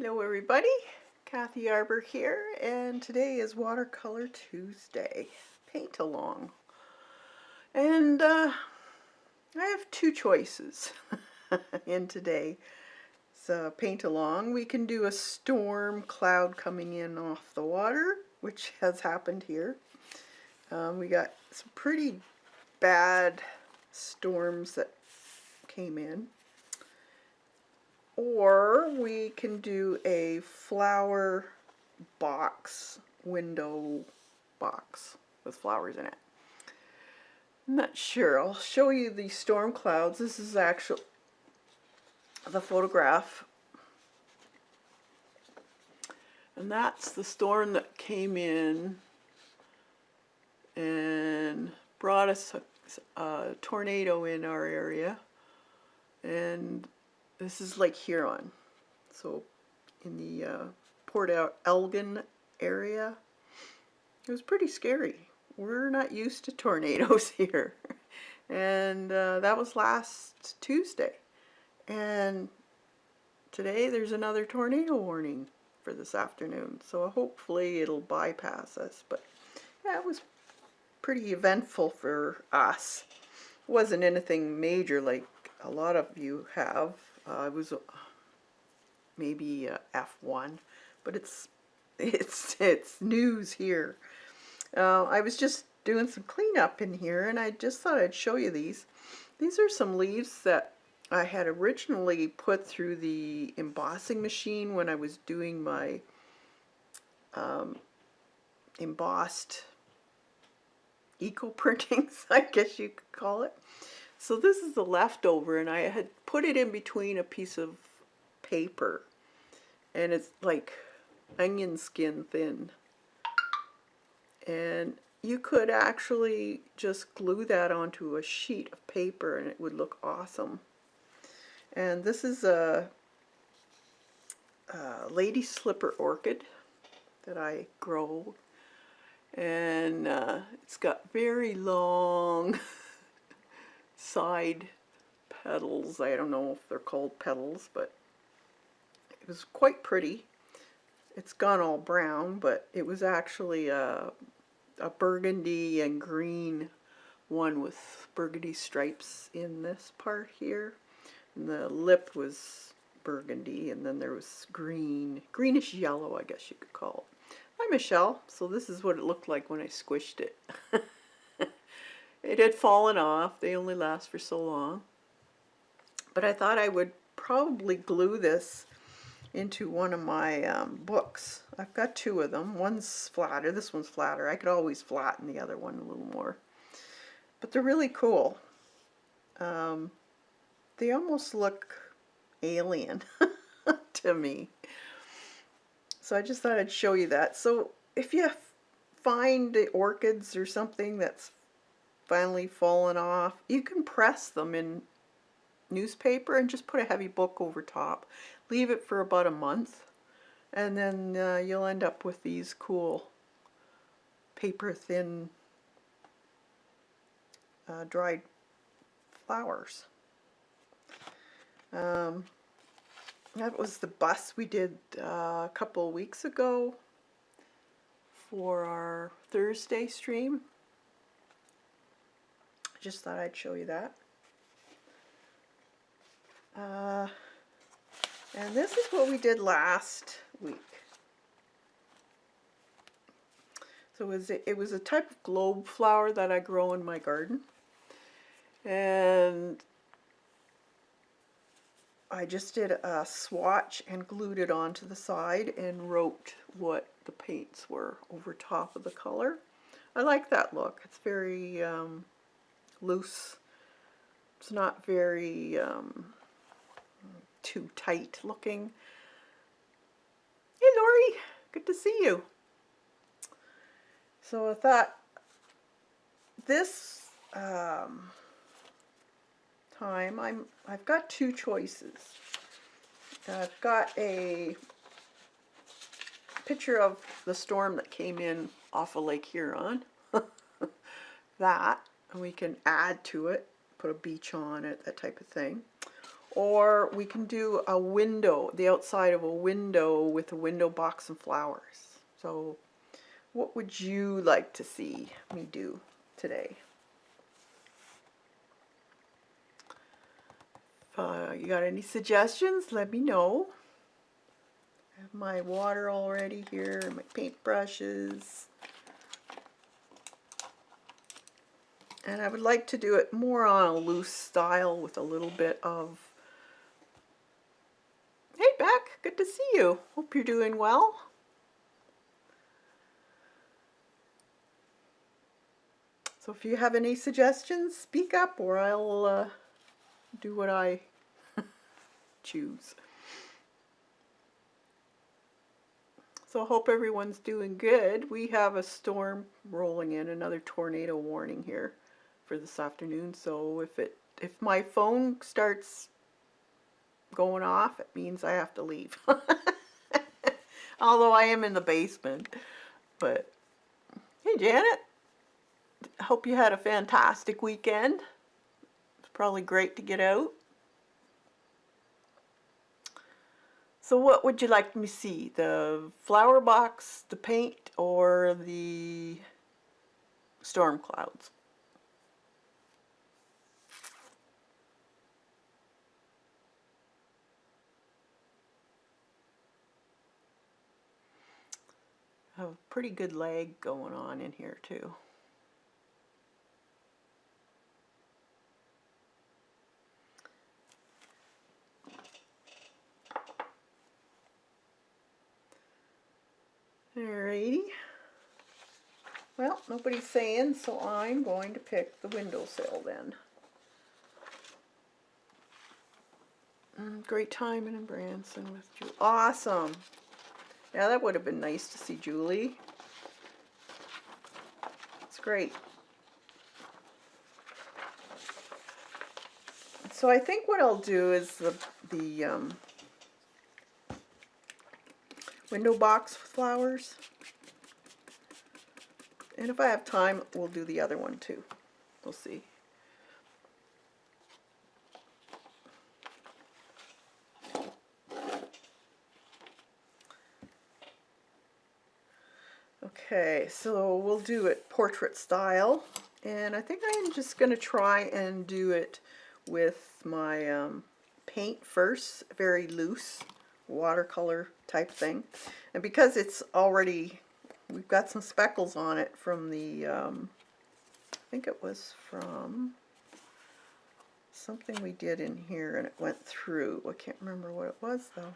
Hello everybody, Kathy Arbor here, and today is Watercolor Tuesday, paint along. And I have two choices in today. So paint along, we can do a storm cloud coming in off the water, which has happened here. We got some pretty bad storms that came in. Or we can do a flower box, window box with flowers in it. I'm not sure. I'll show you the storm clouds. This is actually the photograph. And that's the storm that came in and brought us a tornado in our area. And this is Lake Huron, so in the Port Elgin area. It was pretty scary. We're not used to tornadoes here. And that was last Tuesday. And today there's another tornado warning for this afternoon, so hopefully it'll bypass us. But yeah, it was pretty eventful for us. It wasn't anything major like a lot of you have. It was maybe F1, but it's news here. I was just doing some cleanup in here, and I just thought I'd show you these. These are some leaves that I had originally put through the embossing machine when I was doing my embossed eco printings, I guess you could call it. So this is the leftover, and I had put it in between a piece of paper, and it's like onion skin thin. And you could actually just glue that onto a sheet of paper and it would look awesome. And this is a lady slipper orchid that I grow, and it's got very long side petals. I don't know if they're called petals, but it was quite pretty. It's gone all brown, but it was actually a burgundy and green one with burgundy stripes in this part here. And the lip was burgundy, and then there was greenish yellow, I guess you could call it. Hi Michelle. So this is what it looked like when I squished it. It had fallen off. They only last for so long. But I thought I would probably glue this into one of my books. I've got two of them. One's flatter. This one's flatter. I could always flatten the other one a little more. But they're really cool. They almost look alien to me. So I just thought I'd show you that. So if you find the orchids or something that's finally fallen off, you can press them in newspaper and just put a heavy book over top. Leave it for about a month, and then you'll end up with these cool paper thin dried flowers. That was the bus we did a couple of weeks ago for our Thursday stream. Just thought I'd show you that. And this is what we did last week. So it was a type of globe flower that I grow in my garden. And I just did a swatch and glued it onto the side and wrote what the paints were over top of the color. I like that look. It's very loose. It's not very too tight looking. Hey Lori, good to see you. So I thought this time I've got two choices. I've got a picture of the storm that came in off of Lake Huron. That, and we can add to it, put a beach on it, that type of thing. or we can do a window, the outside of a window with a window box and flowers. So what would you like to see me do today? You got any suggestions? Let me know. I have my water already here, my paintbrushes. And I would like to do it more on a loose style with a little bit of... Hey, Beck, good to see you. Hope you're doing well. So if you have any suggestions, speak up, or I'll do what I choose. So I hope everyone's doing good. We have a storm rolling in, another tornado warning here for this afternoon. So if my phone starts going off, it means I have to leave. Although I am in the basement. But hey, Janet, I hope you had a fantastic weekend. It's probably great to get out. So what would you like me to see? The flower box, the paint, or the storm clouds? I have a pretty good lag going on in here too. Alrighty. Well, nobody's saying, so I'm going to pick the windowsill then. Great timing in Branson with Julie. Awesome. Yeah, that would have been nice to see Julie. It's great. So I think what I'll do is the window box flowers. And if I have time, we'll do the other one too. We'll see. Okay, so we'll do it portrait style. And I think I'm just going to try and do it with my paint first, very loose, watercolor type thing. And because it's already, we've got some speckles on it from the, I think it was from something we did in here and it went through. I can't remember what it was though.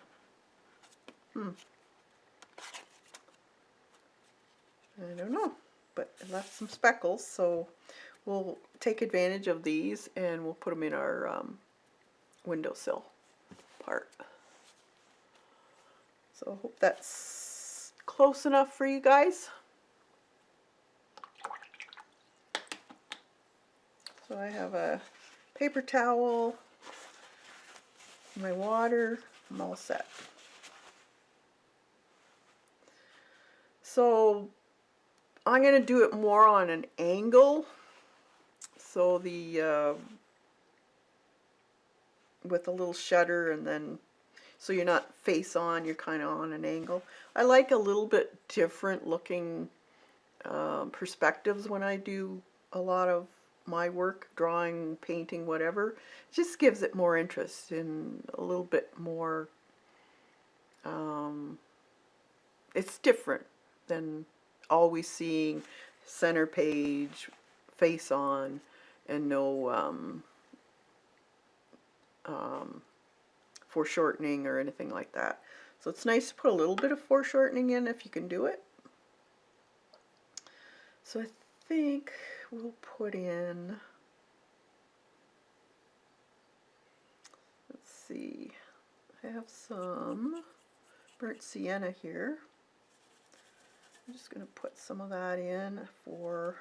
I don't know, but it left some speckles, so we'll take advantage of these and we'll put them in our windowsill part. So I hope that's close enough for you guys. So I have a paper towel, my water, I'm all set. So I'm going to do it more on an angle, so the with a little shutter, and then so you're not face on, you're kind of on an angle. I like a little bit different looking perspectives when I do a lot of my work, drawing, painting, whatever. It just gives it more interest and a little bit more, it's different than always seeing center page, face on, and no foreshortening or anything like that. So it's nice to put a little bit of foreshortening in if you can do it. So I think we'll put in, let's see, I have some burnt sienna here. I'm just going to put some of that in for,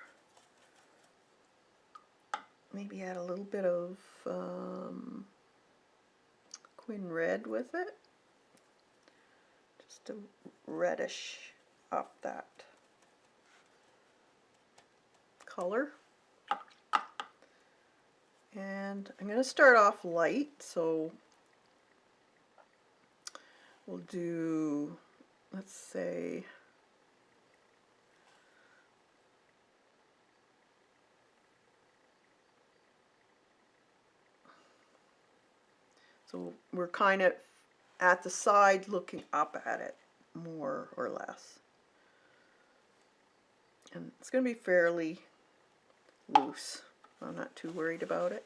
maybe add a little bit of Quin red with it, just to reddish up that color. And I'm going to start off light, so we'll do, let's say, so we're kind of at the side looking up at it, more or less. And it's going to be fairly loose. I'm not too worried about it.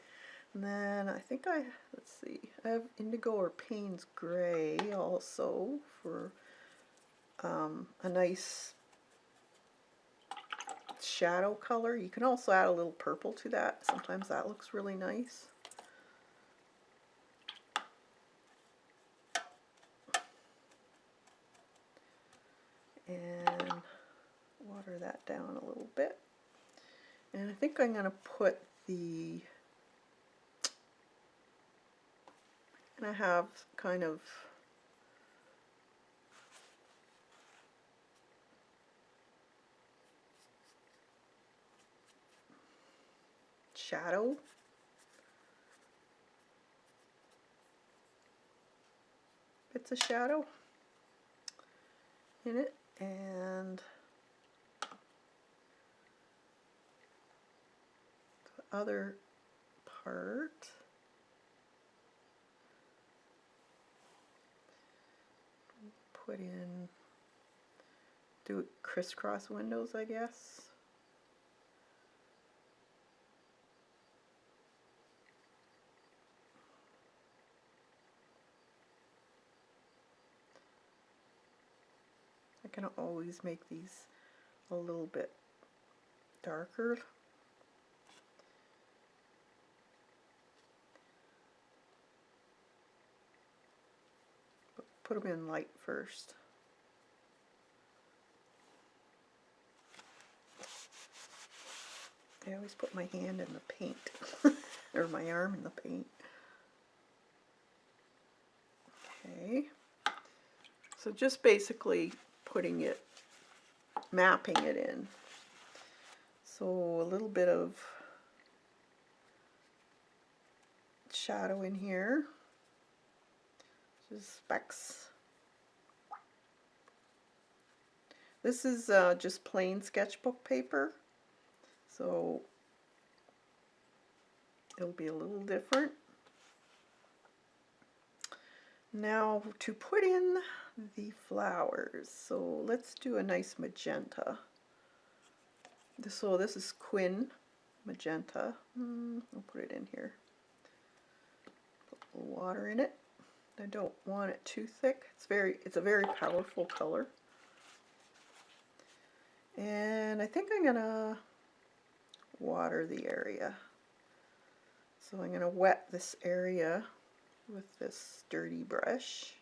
And then I think let's see, I have indigo or Payne's Gray also for a nice shadow color. You can also add a little purple to that. Sometimes that looks really nice. And water that down a little bit. And I think I'm going to put the, and I have kind of shadow. Bits of shadow in it, and the other part put in, do it crisscross windows, I guess. I can always make these a little bit darker. But put them in light first. I always put my hand in the paint, or my arm in the paint. Okay, so just basically putting it, mapping it in. So a little bit of shadow in here, just specks. This is just plain sketchbook paper, so it'll be a little different. Now to put in the flowers, so let's do a nice magenta. So this is Quin magenta. I'll put it in here. Put a little water in it. I don't want it too thick. It's a very powerful color. And I think I'm gonna water the area. So I'm gonna wet this area with this dirty brush.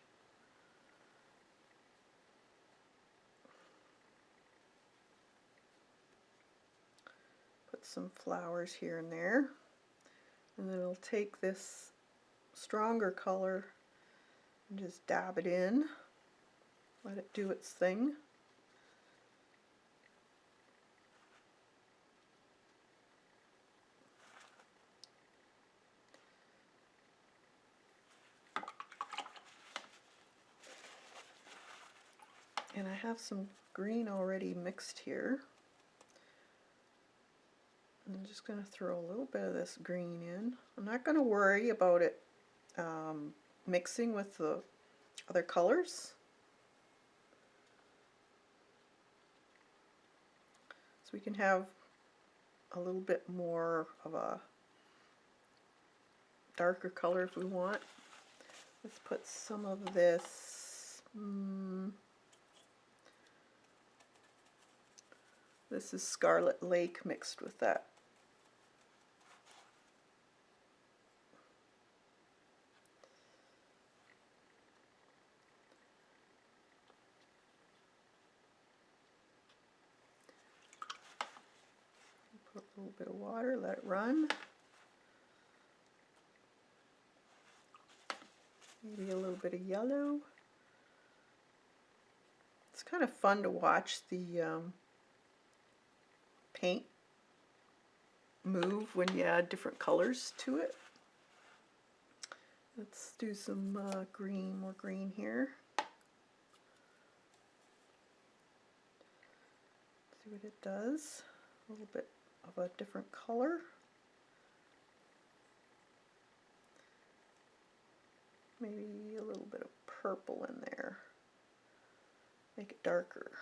Put some flowers here and there. And then I'll take this stronger color and just dab it in. Let it do its thing. And I have some green already mixed here. I'm just going to throw a little bit of this green in. I'm not going to worry about it mixing with the other colors. So we can have a little bit more of a darker color if we want. Let's put some of this. This is Scarlet Lake mixed with that. Put a little bit of water, let it run. Maybe a little bit of yellow. It's kind of fun to watch the paint move when you add different colors to it. Let's do some green, more green here. See what it does. A little bit of a different color. Maybe a little bit of purple in there. Make it darker.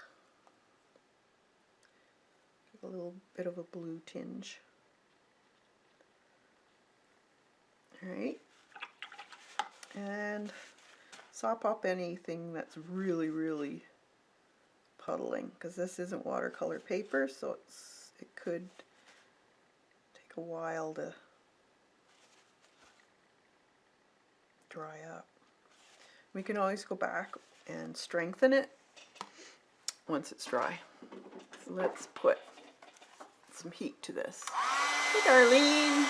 Give a little bit of a blue tinge. Alright. And sop up anything that's really puddling, because this isn't watercolor paper, so it could take a while to dry up. We can always go back and strengthen it once it's dry. So let's put some heat to this. Hey, Darlene.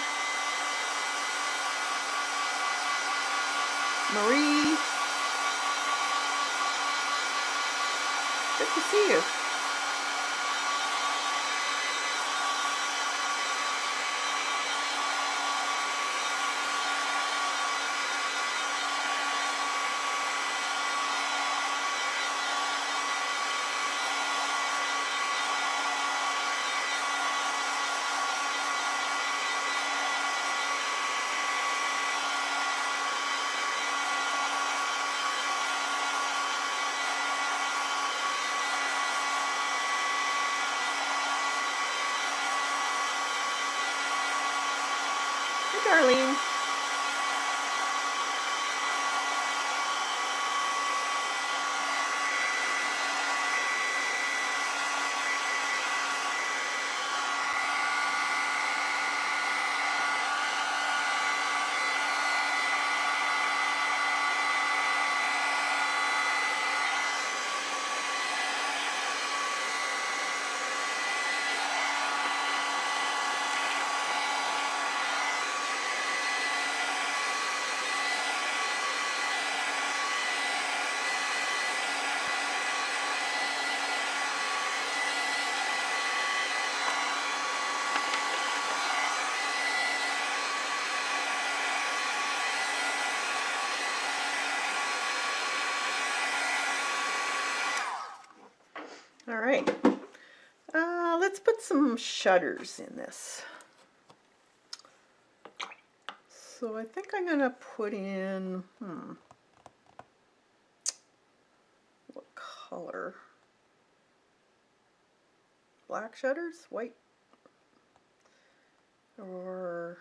Marie. Good to see you. Darlene. All right, let's put some shutters in this. So I think I'm gonna put in, what color? Black shutters, white, or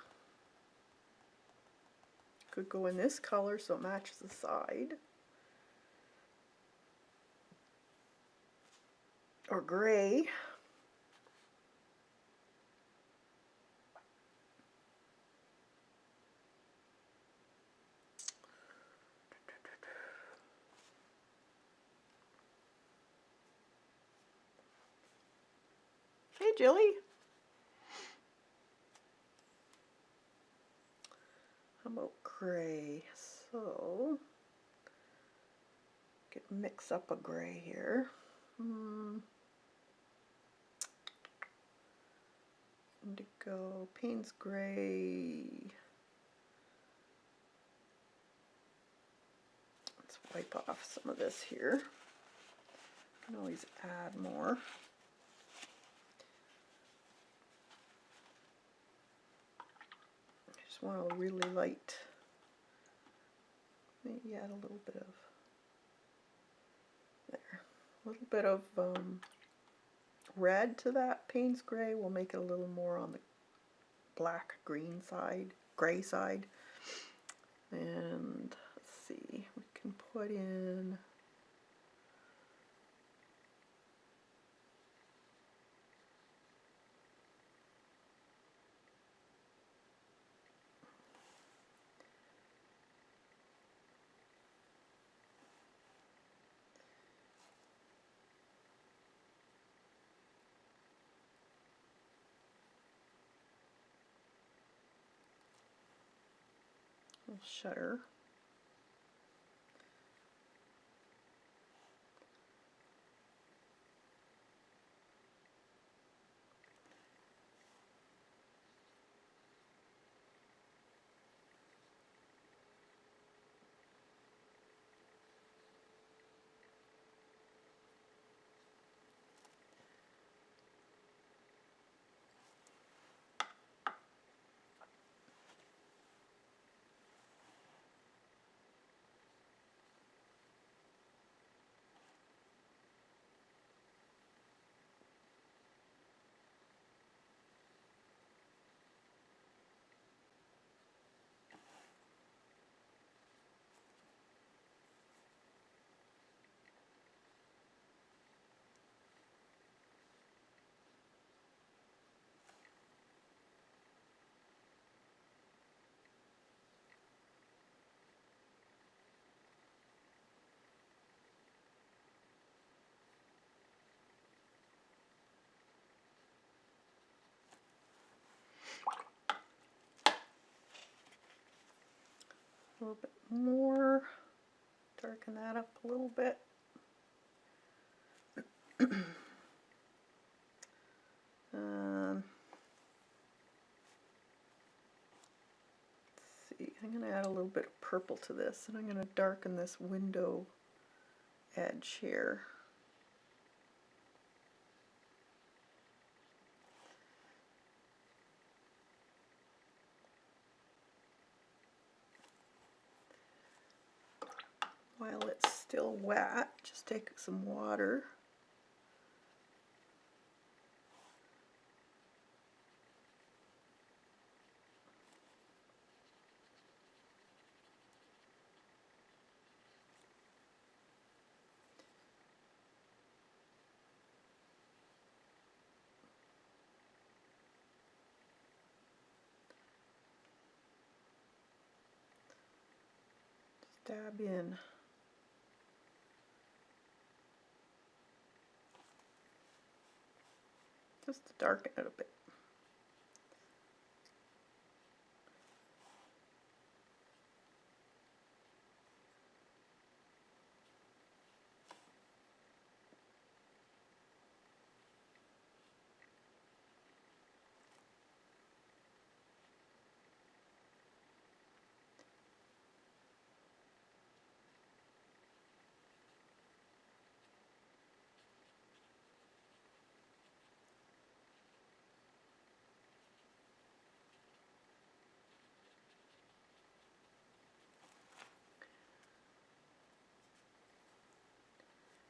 could go in this color so it matches the side. Or gray. Hey, Jilly. How about gray? So, could mix up a gray here. Indigo, Payne's gray. Let's wipe off some of this here. Can always add more. I just want a really light, maybe add a little bit of, there, a little bit of red to that Payne's gray. Will make it a little more on the black green side, gray side. And let's see, we can put in a little shutter. A little bit more. Darken that up a little bit. Let's see, I'm going to add a little bit of purple to this, and I'm going to darken this window edge here. While it's still wet, just take some water. Dab in. Just to darken it a bit.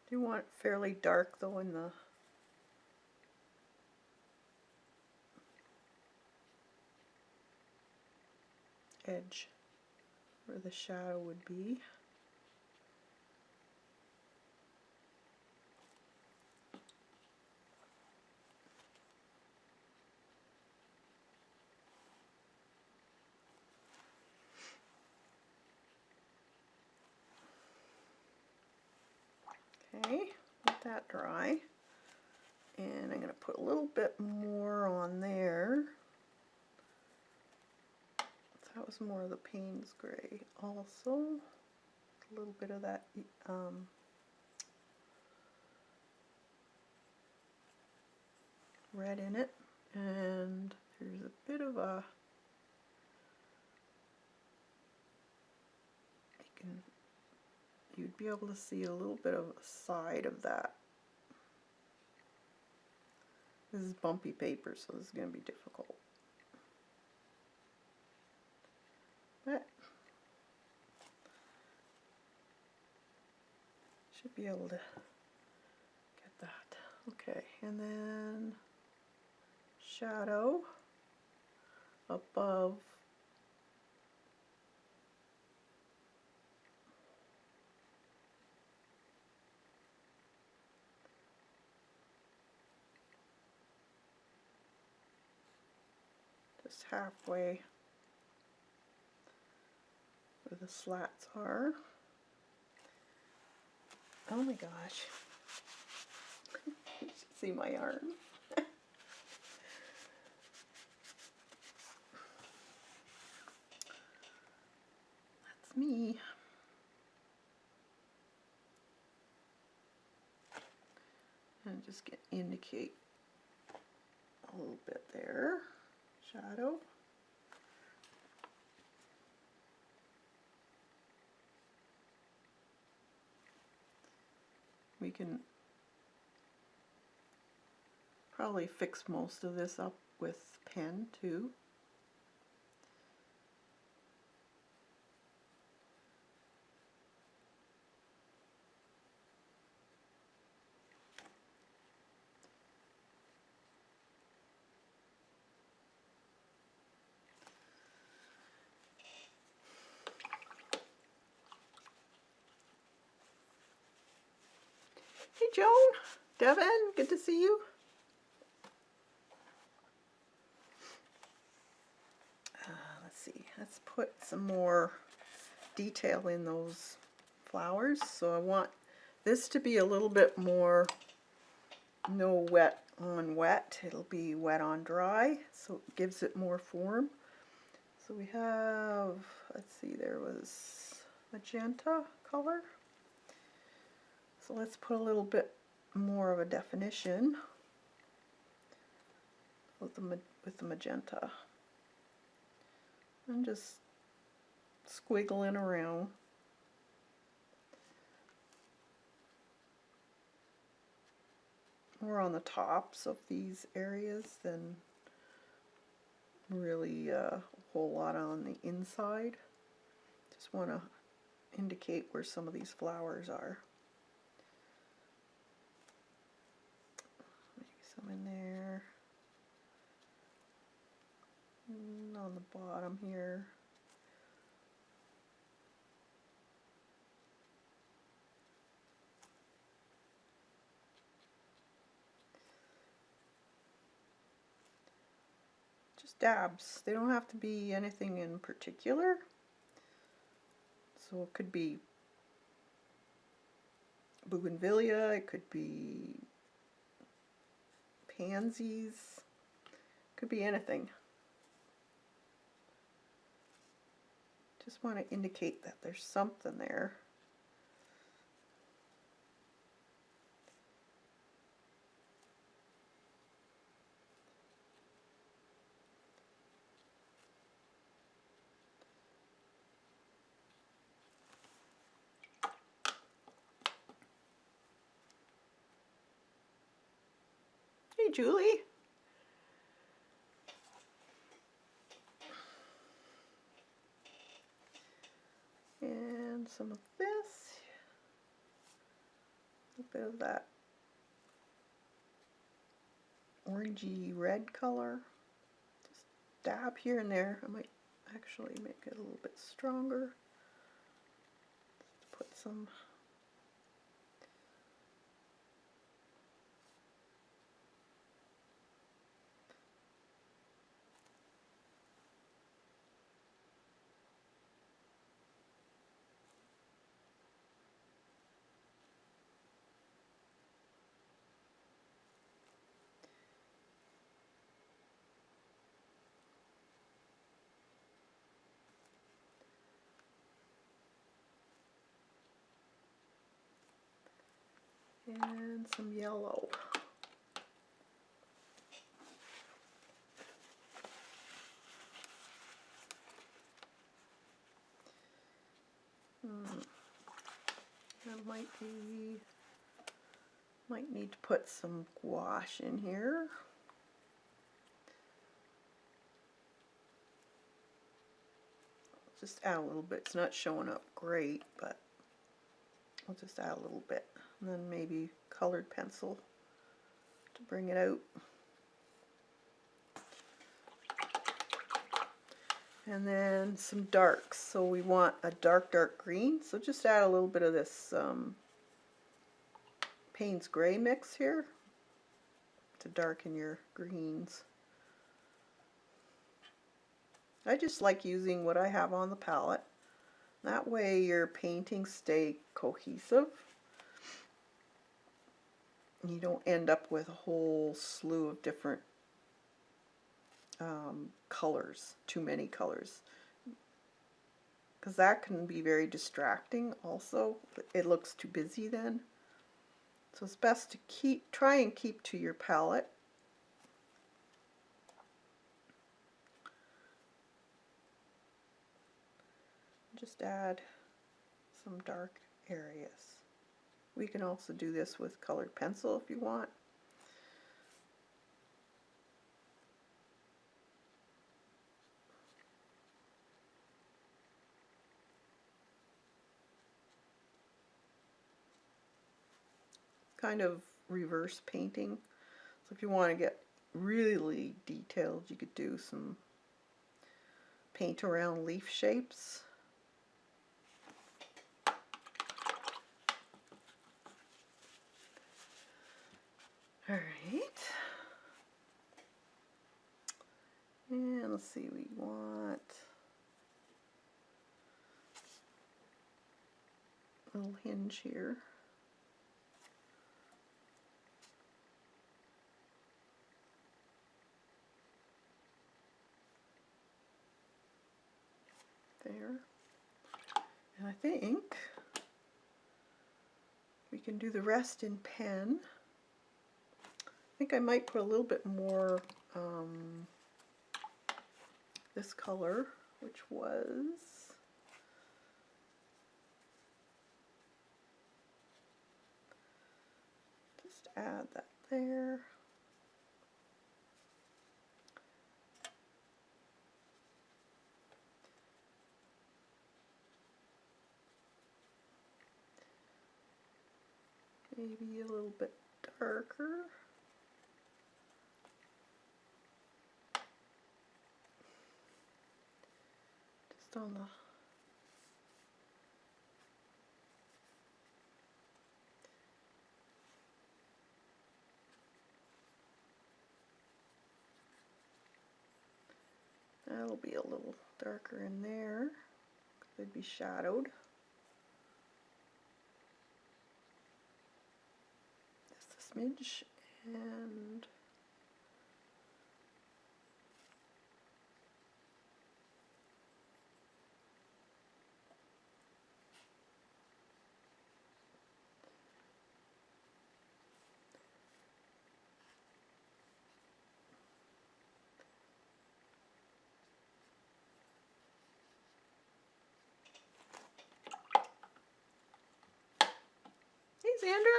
You want it fairly dark though in the edge where the shadow would be. Okay, let that dry. And I'm going to put a little bit more on there. That was more of the Payne's gray also. A little bit of that red in it. And there's a bit of a, you'd be able to see a little bit of a side of that. This is bumpy paper, so this is going to be difficult. But should be able to get that. Okay, and then shadow above just halfway where the slats are. Oh my gosh. You should see my arm. That's me. And just indicate a little bit there. Shadow. We can probably fix most of this up with pen too. Hey Joan, Devin, good to see you. Let's see, let's put some more detail in those flowers. So I want this to be a little bit more, no wet on wet, it'll be wet on dry, so it gives it more form. So we have let's see, there was magenta color. So let's put a little bit more of a definition with the magenta. I'm just squiggling around. More on the tops of these areas than really a whole lot on the inside. Just want to indicate where some of these flowers are. Maybe some in there. And on the bottom here. Just dabs. They don't have to be anything in particular. So it could be bougainvillea, it could be pansies, it could be anything. Just want to indicate that there's something there. Hey, Julie. And some of this. A bit of that orangey red color. Just dab here and there. I might actually make it a little bit stronger. Put some and some yellow. Might need to put some gouache in here. Just add a little bit. It's not showing up great, but I'll just add a little bit. And then maybe colored pencil to bring it out. And then some darks. So we want a dark green. So just add a little bit of this Payne's Gray mix here to darken your greens. I just like using what I have on the palette. That way your paintings stay cohesive. You don't end up with a whole slew of different colors, too many colors. Because that can be very distracting also. It looks too busy then. So it's best to try and keep to your palette. Just add some dark areas. We can also do this with colored pencil if you want. Kind of reverse painting. So if you want to get really detailed, you could do some paint around leaf shapes. All right. And let's see, we want a little hinge here. there. And I think we can do the rest in pen. I think I might put a little bit more this color, which was just add that there. Maybe a little bit darker. Just on the that'll be a little darker in there. They'd be shadowed. Just a smidge and hey, Sandra.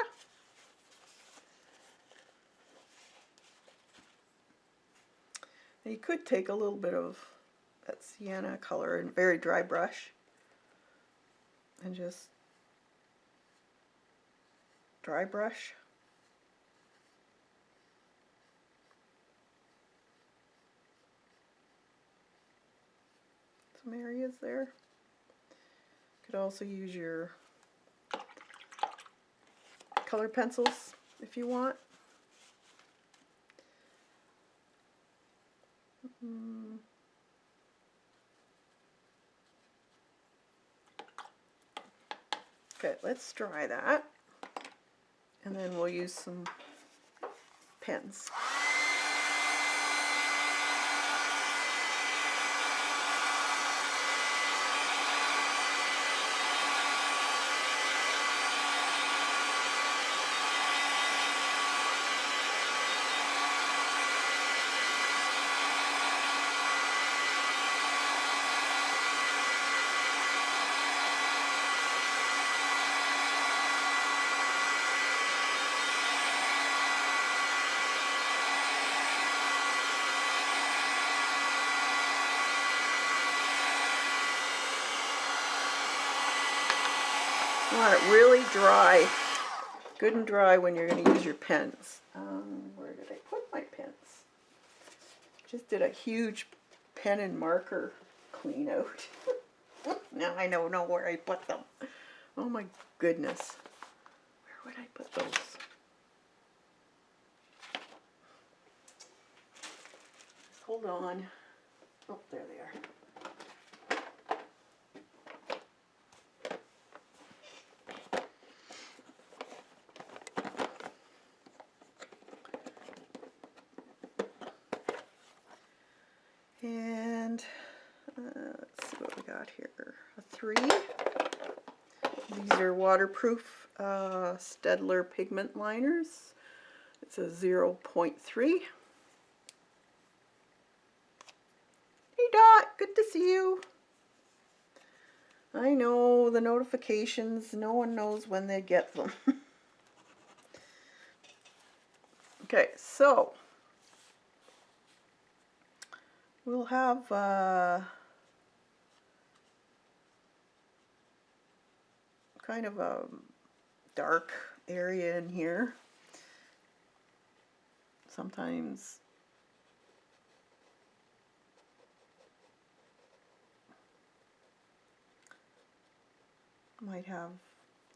Now you could take a little bit of that sienna color and very dry brush and just dry brush. Some areas there. Could also use your color pencils if you want. Okay, let's dry that, and then we'll use some pens. You want it really dry, good and dry when you're going to use your pens. Where did I put my pens? Just did a huge pen and marker clean out. Now I don't know where I put them. Oh my goodness. Where would I put those? Just hold on. Oh, there they are. And let's see what we got here. A 3. These are waterproof Staedtler pigment liners. It's a 0.3. Hey Dot, good to see you. I know the notifications, no one knows when they get them. Okay, so we'll have kind of a dark area in here. Sometimes might have,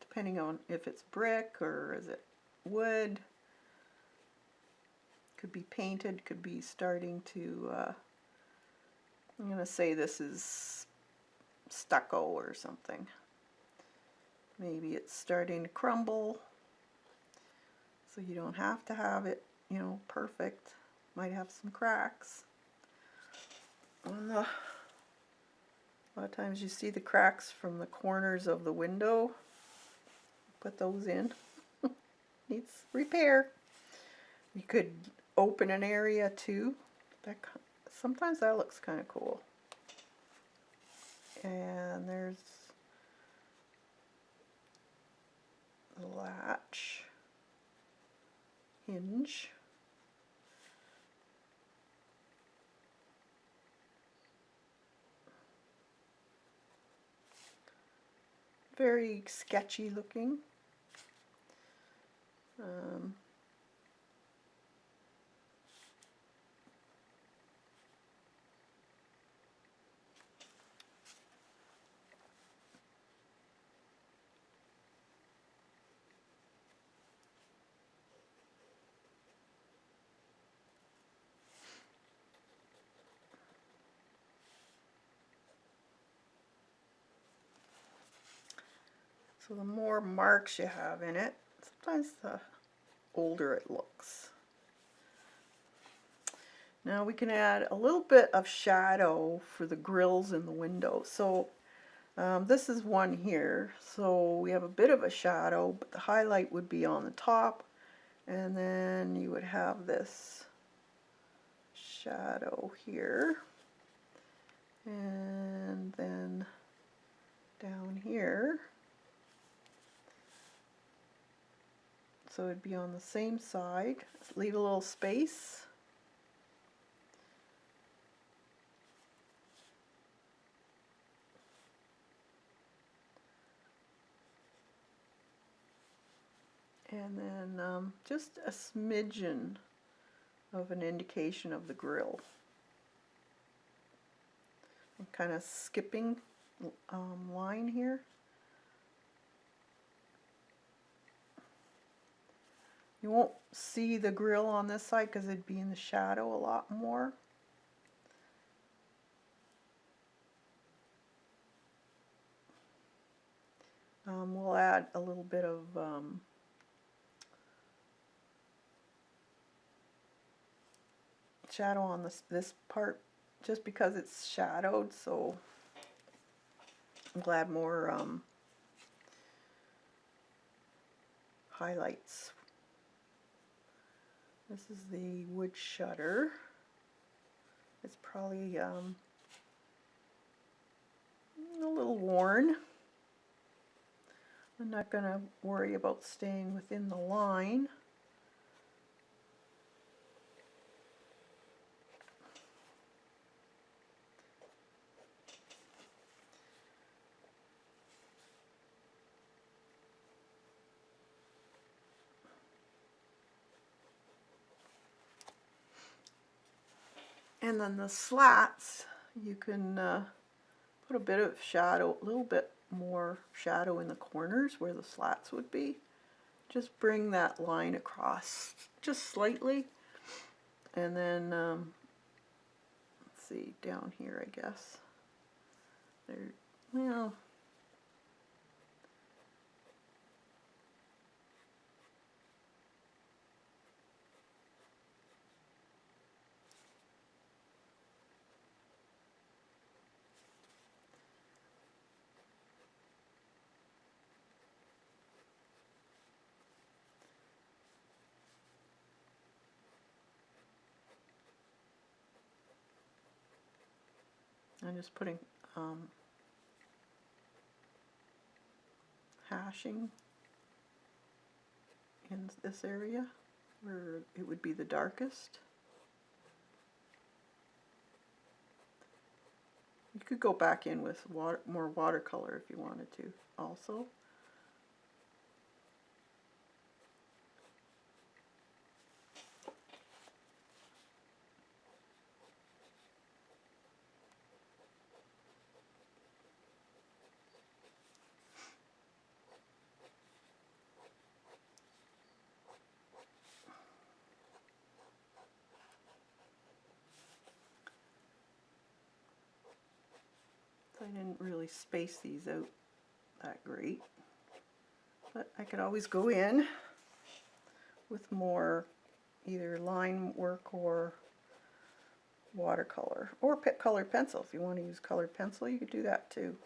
depending on if it's brick or is it wood, could be painted, could be starting to, I'm going to say this is stucco or something. Maybe it's starting to crumble, so you don't have to have it, you know, perfect. Might have some cracks on the A lot of times you see the cracks from the corners of the window. Put those in. Needs repair. You could open an area too. Sometimes that looks kind of cool. And there's the latch hinge. Very sketchy looking. So the more marks you have in it, sometimes the older it looks. Now we can add a little bit of shadow for the grills in the window. So this is one here. So we have a bit of a shadow, but the highlight would be on the top. And then you would have this shadow here. And then down here. So it'd be on the same side. Leave a little space. And then just a smidgen of an indication of the grill. I'm kind of skipping line here. You won't see the grill on this side because it'd be in the shadow a lot more. We'll add a little bit of shadow on this part just because it's shadowed, so I'm glad more highlights. This is the wood shutter. It's probably a little worn. I'm not going to worry about staying within the line. And then the slats, you can put a bit of shadow, a little bit more shadow in the corners where the slats would be. Just bring that line across just slightly. And then, let's see, down here I guess. There, well, I'm just putting hashing in this area where it would be the darkest. You could go back in with more watercolor if you wanted to also. I didn't really space these out that great, but I could always go in with more either line work or watercolor or colored pencil. If you want to use colored pencil, you could do that too.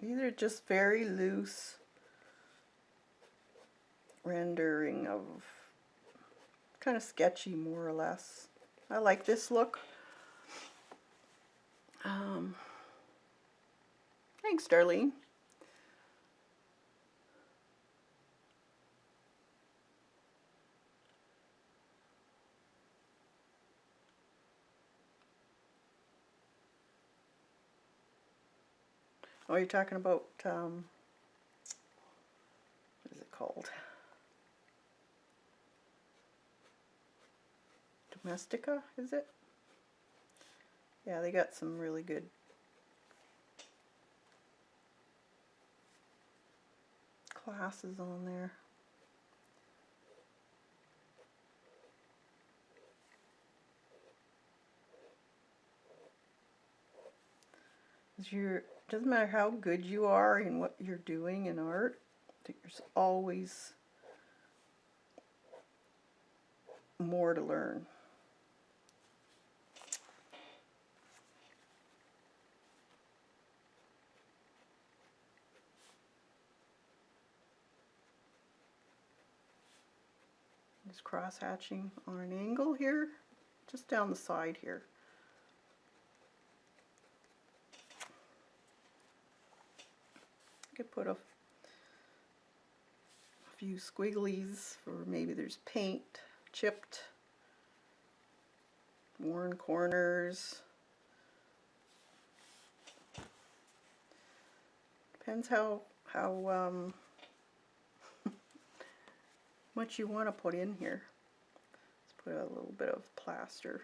These are just very loose rendering of kind of sketchy, more or less. I like this look. Thanks, Darlene. Oh, you're talking about, what is it called? Domestica, is it? Yeah, they got some really good classes on there. Doesn't matter how good you are in what you're doing in art, there's always more to learn. Just cross hatching on an angle here, just down the side here. I could put a few squigglies, or maybe there's paint, chipped, worn corners. Depends how much you want to put in here. Let's put a little bit of plaster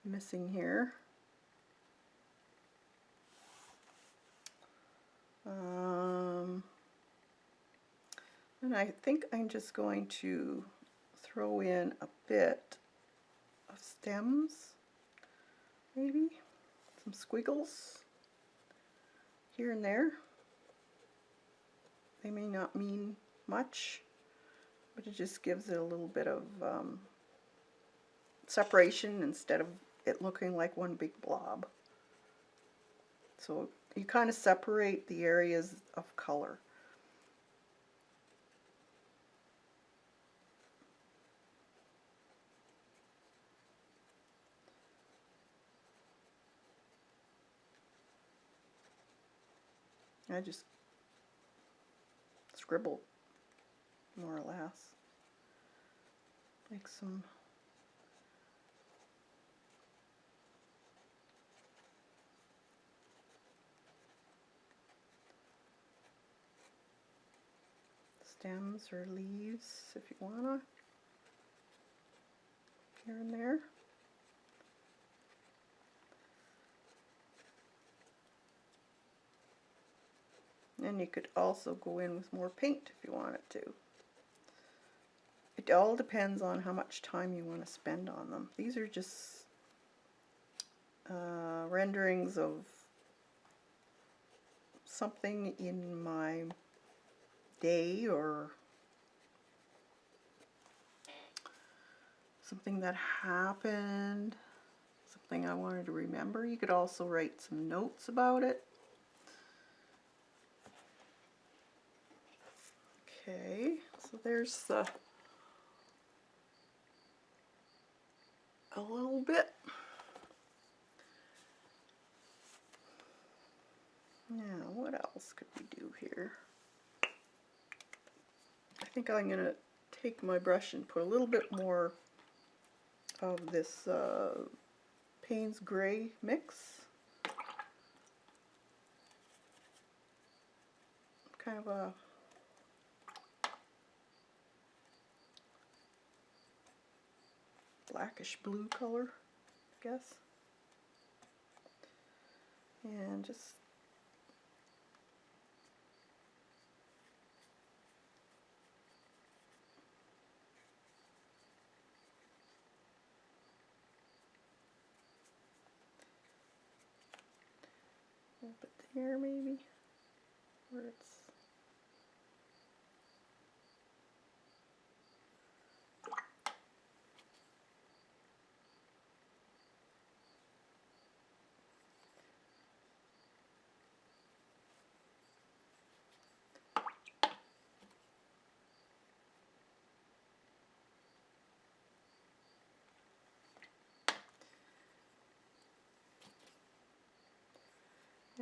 missing here. And I think I'm just going to throw in a bit of stems, maybe some squiggles here and there. They may not mean much, but it just gives it a little bit of separation instead of it looking like one big blob. So you kind of separate the areas of color. I just scribble more or less, like some stems or leaves if you wanna, here and there. And you could also go in with more paint if you wanted to. It all depends on how much time you want to spend on them. These are just renderings of something in my day or something that happened, something I wanted to remember. You could also write some notes about it. Okay, so there's a little bit. Now, what else could we do here? I think I'm going to take my brush and put a little bit more of this Payne's Gray mix. Kind of a blackish blue color, I guess. And just a little bit there maybe, where it's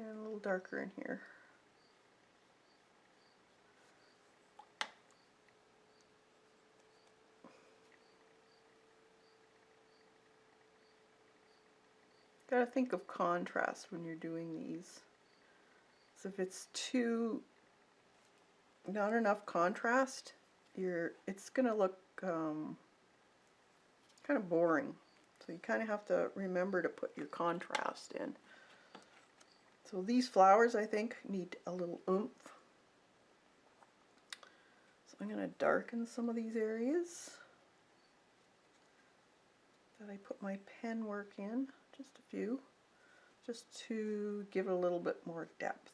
And a little darker in here. Gotta think of contrast when you're doing these. So if it's not enough contrast, it's gonna look kind of boring. So you kind of have to remember to put your contrast in. So these flowers, I think, need a little oomph. So I'm going to darken some of these areas that I put my pen work in, just a few, just to give it a little bit more depth.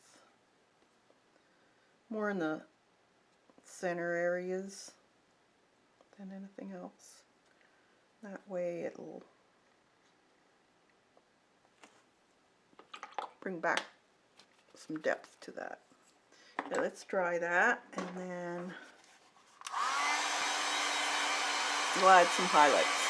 More in the center areas than anything else. That way it'll bring back some depth to that. Okay, let's dry that, and then we'll add some highlights.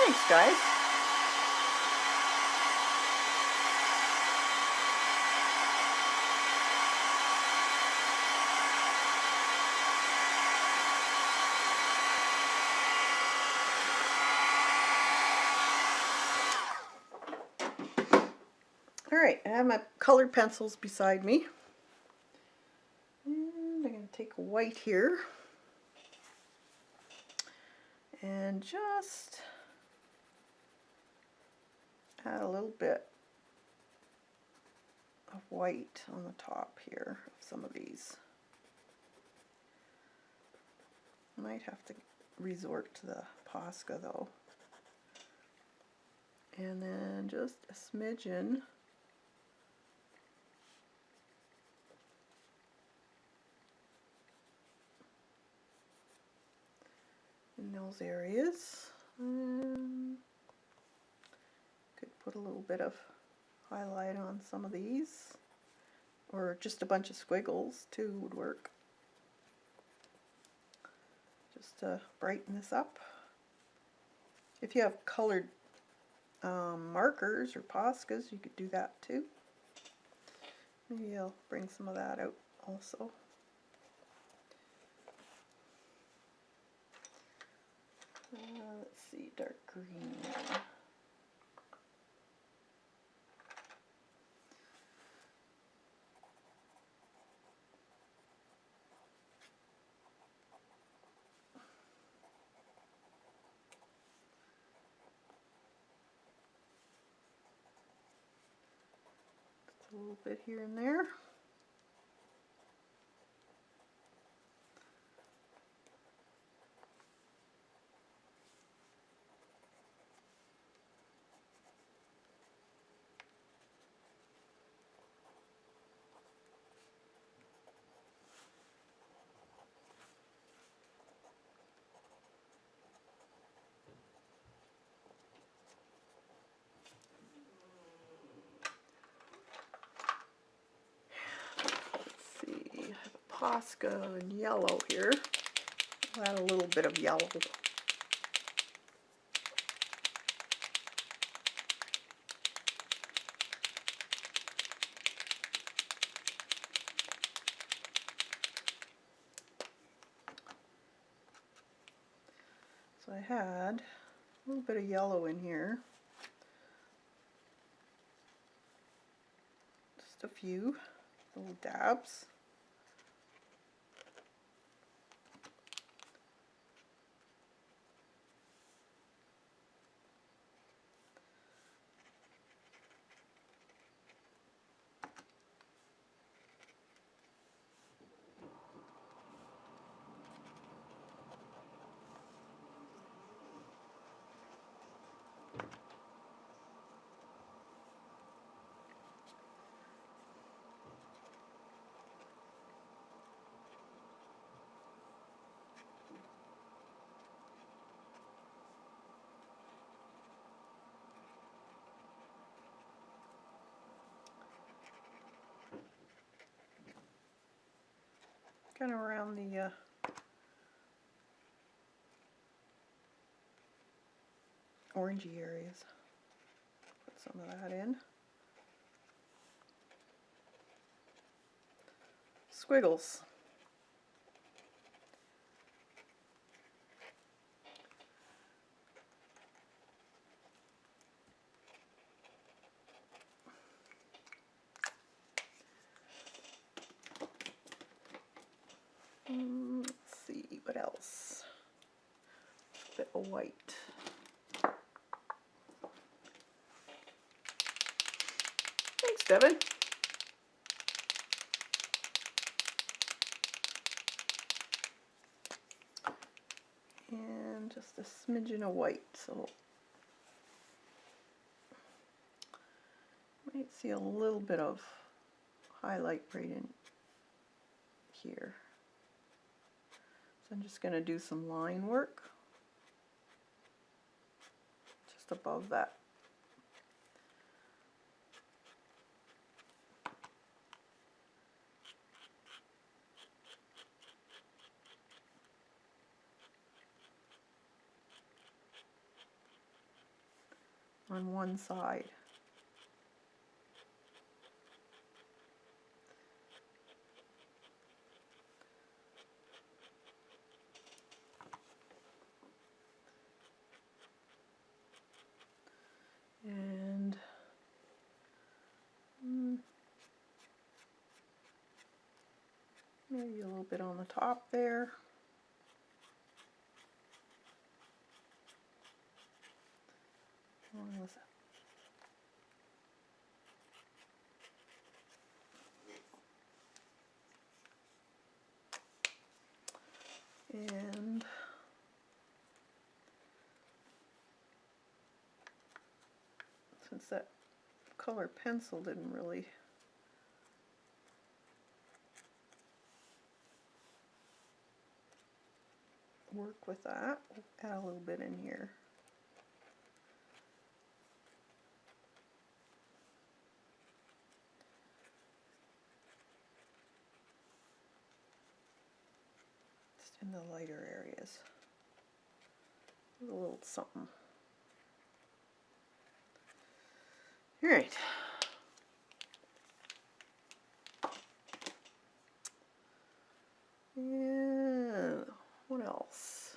Thanks, guys. Alright, I have my colored pencils beside me. And I'm going to take a white here and just add a little bit of white on the top here of some of these. I might have to resort to the Posca though. And then just a smidgen in those areas. Could put a little bit of highlight on some of these, or just a bunch of squiggles too would work, just to brighten this up. If you have colored markers or Poscas, you could do that too. Maybe I'll bring some of that out also. Let's see, dark green. Just a little bit here and there. Posca and yellow here. I'll add a little bit of yellow. So I had a little bit of yellow in here. Just a few little dabs. kind of around the orangey areas. Put some of that in. Squiggles. Let's see, what else? A bit of white. Thanks, Devin. And just a smidgen of white, so you might see a little bit of highlight right in here. So I'm just going to do some line work just above that. On one side. And maybe a little bit on the top there. What was that? And since that color pencil didn't really work with that, we'll add a little bit in here. Just in the lighter areas. A little something. All right. And what else?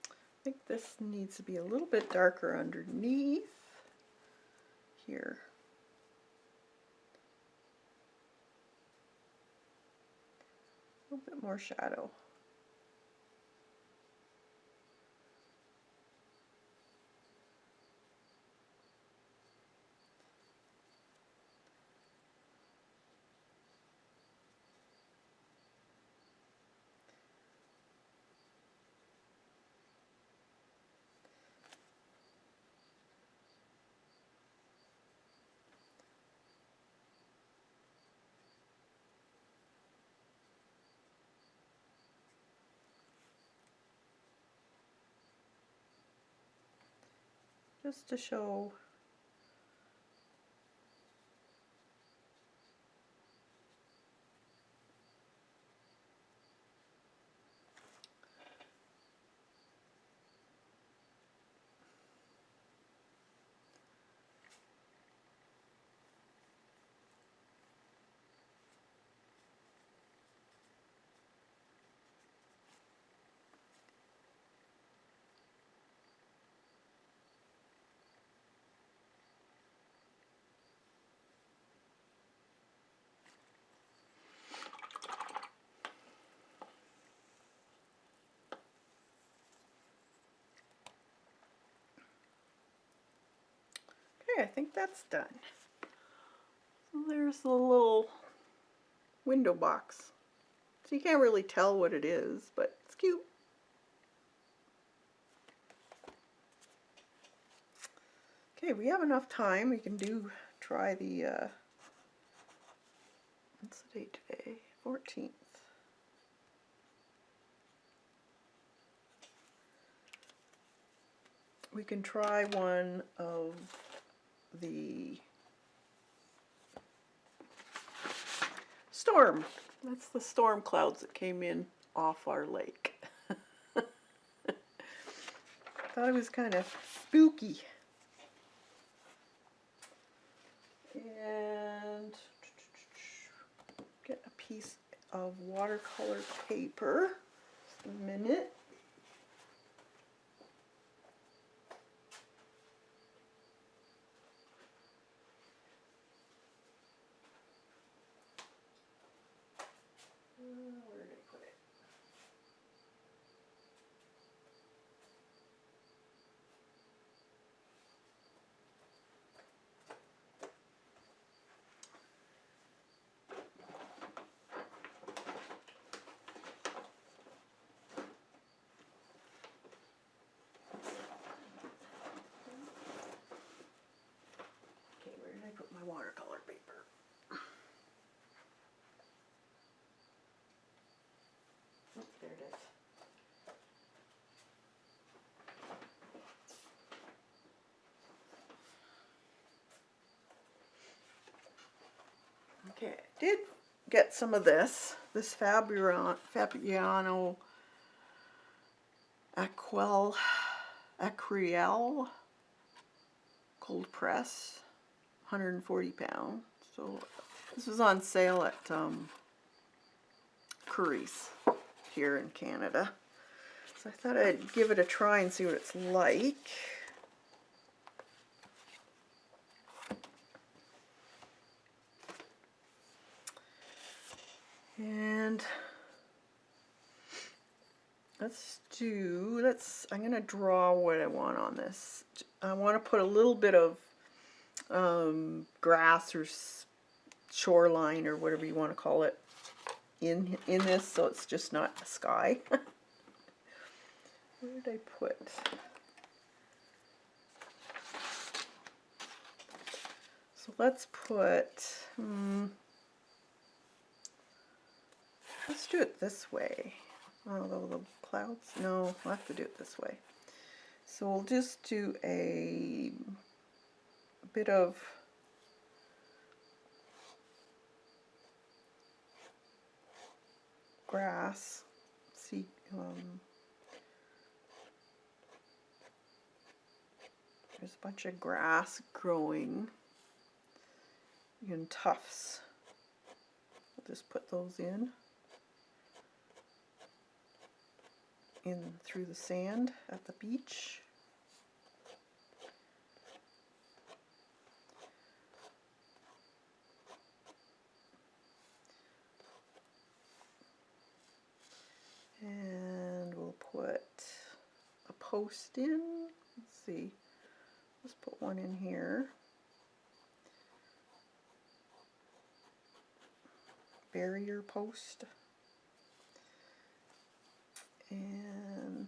I think this needs to be a little bit darker underneath here. A little bit more shadow. Just to show I think that's done. So there's the little window box. So you can't really tell what it is, but it's cute. Okay, we have enough time. We can try the, what's the date today? 14th. We can try one of the storm. That's the storm clouds that came in off our lake. Thought it was kind of spooky. And get a piece of watercolor paper. Just a minute. Where did I put it? Okay, where did I put my watercolor paper? Oh, there it is. Okay, I did get some of this Fabriano Acryl cold press, 140 pounds. So this was on sale at Curry's here in Canada. So I thought I'd give it a try and see what it's like. And I'm going to draw what I want on this. I want to put a little bit of grass or shoreline or whatever you want to call it in this, so it's just not the sky. Where did I put? So let's put, let's do it this way. Although the clouds, no, I'll have to do it this way. So we'll just do a bit of grass. See, there's a bunch of grass growing in tufts. We'll just put those in through the sand at the beach. And we'll put a post in. Let's see. Let's put one in here. Barrier post. And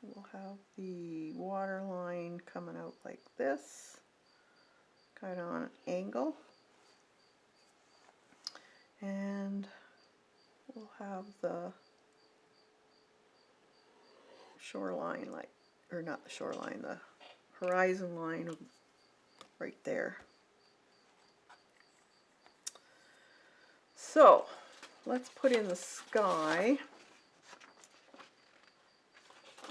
we'll have the water line coming out like this, kind of on an angle. And we'll have the shoreline, like, or not the shoreline, the horizon line right there. So let's put in the sky.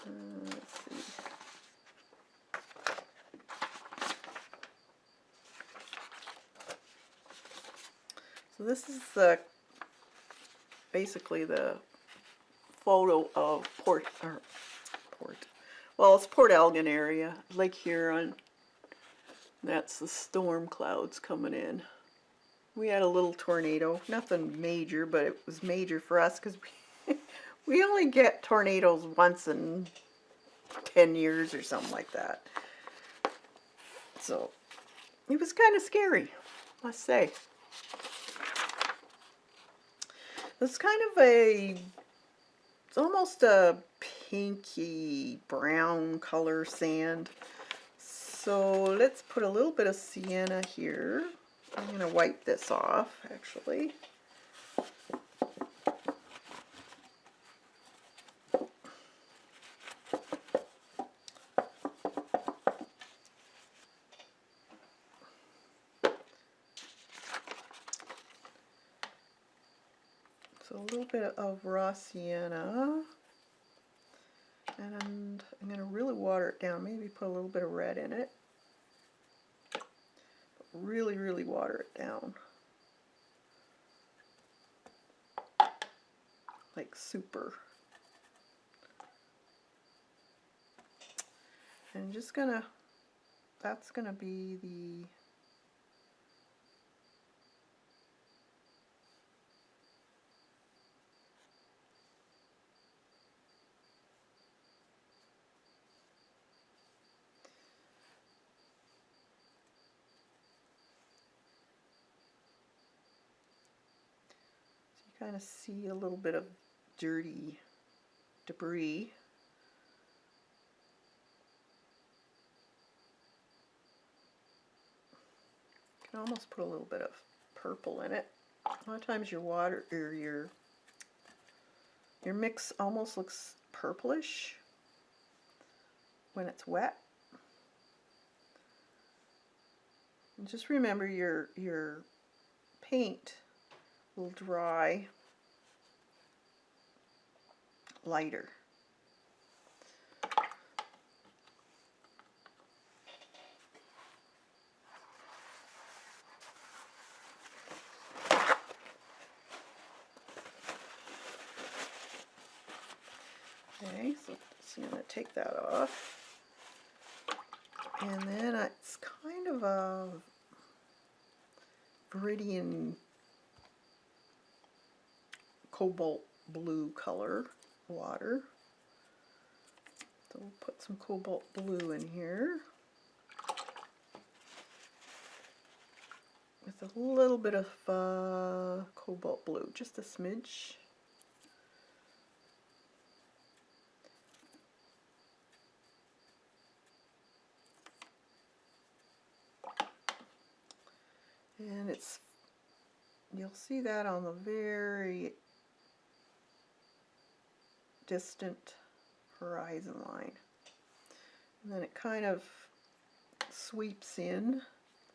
Let's see. So this is basically the photo of well, it's Port Elgin area, Lake Huron. That's the storm clouds coming in. We had a little tornado, nothing major, but it was major for us because we only get tornadoes once in 10 years or something like that. So it was kind of scary, I must say. It's kind of it's almost a pinky brown color sand. So let's put a little bit of sienna here. I'm going to wipe this off, actually. bit of raw sienna, and I'm going to really water it down, maybe put a little bit of red in it. But really, really water it down. Like super. And just gonna, that's gonna be the kind of see a little bit of dirty debris. You can almost put a little bit of purple in it. A lot of times your water or your mix almost looks purplish when it's wet. And just remember your paint will dry lighter. Okay, so I'm going to take that off. And then it's kind of a viridian cobalt blue color water. So we'll put some cobalt blue in here with a little bit of cobalt blue, just a smidge. And you'll see that on the very distant horizon line. And then it kind of sweeps in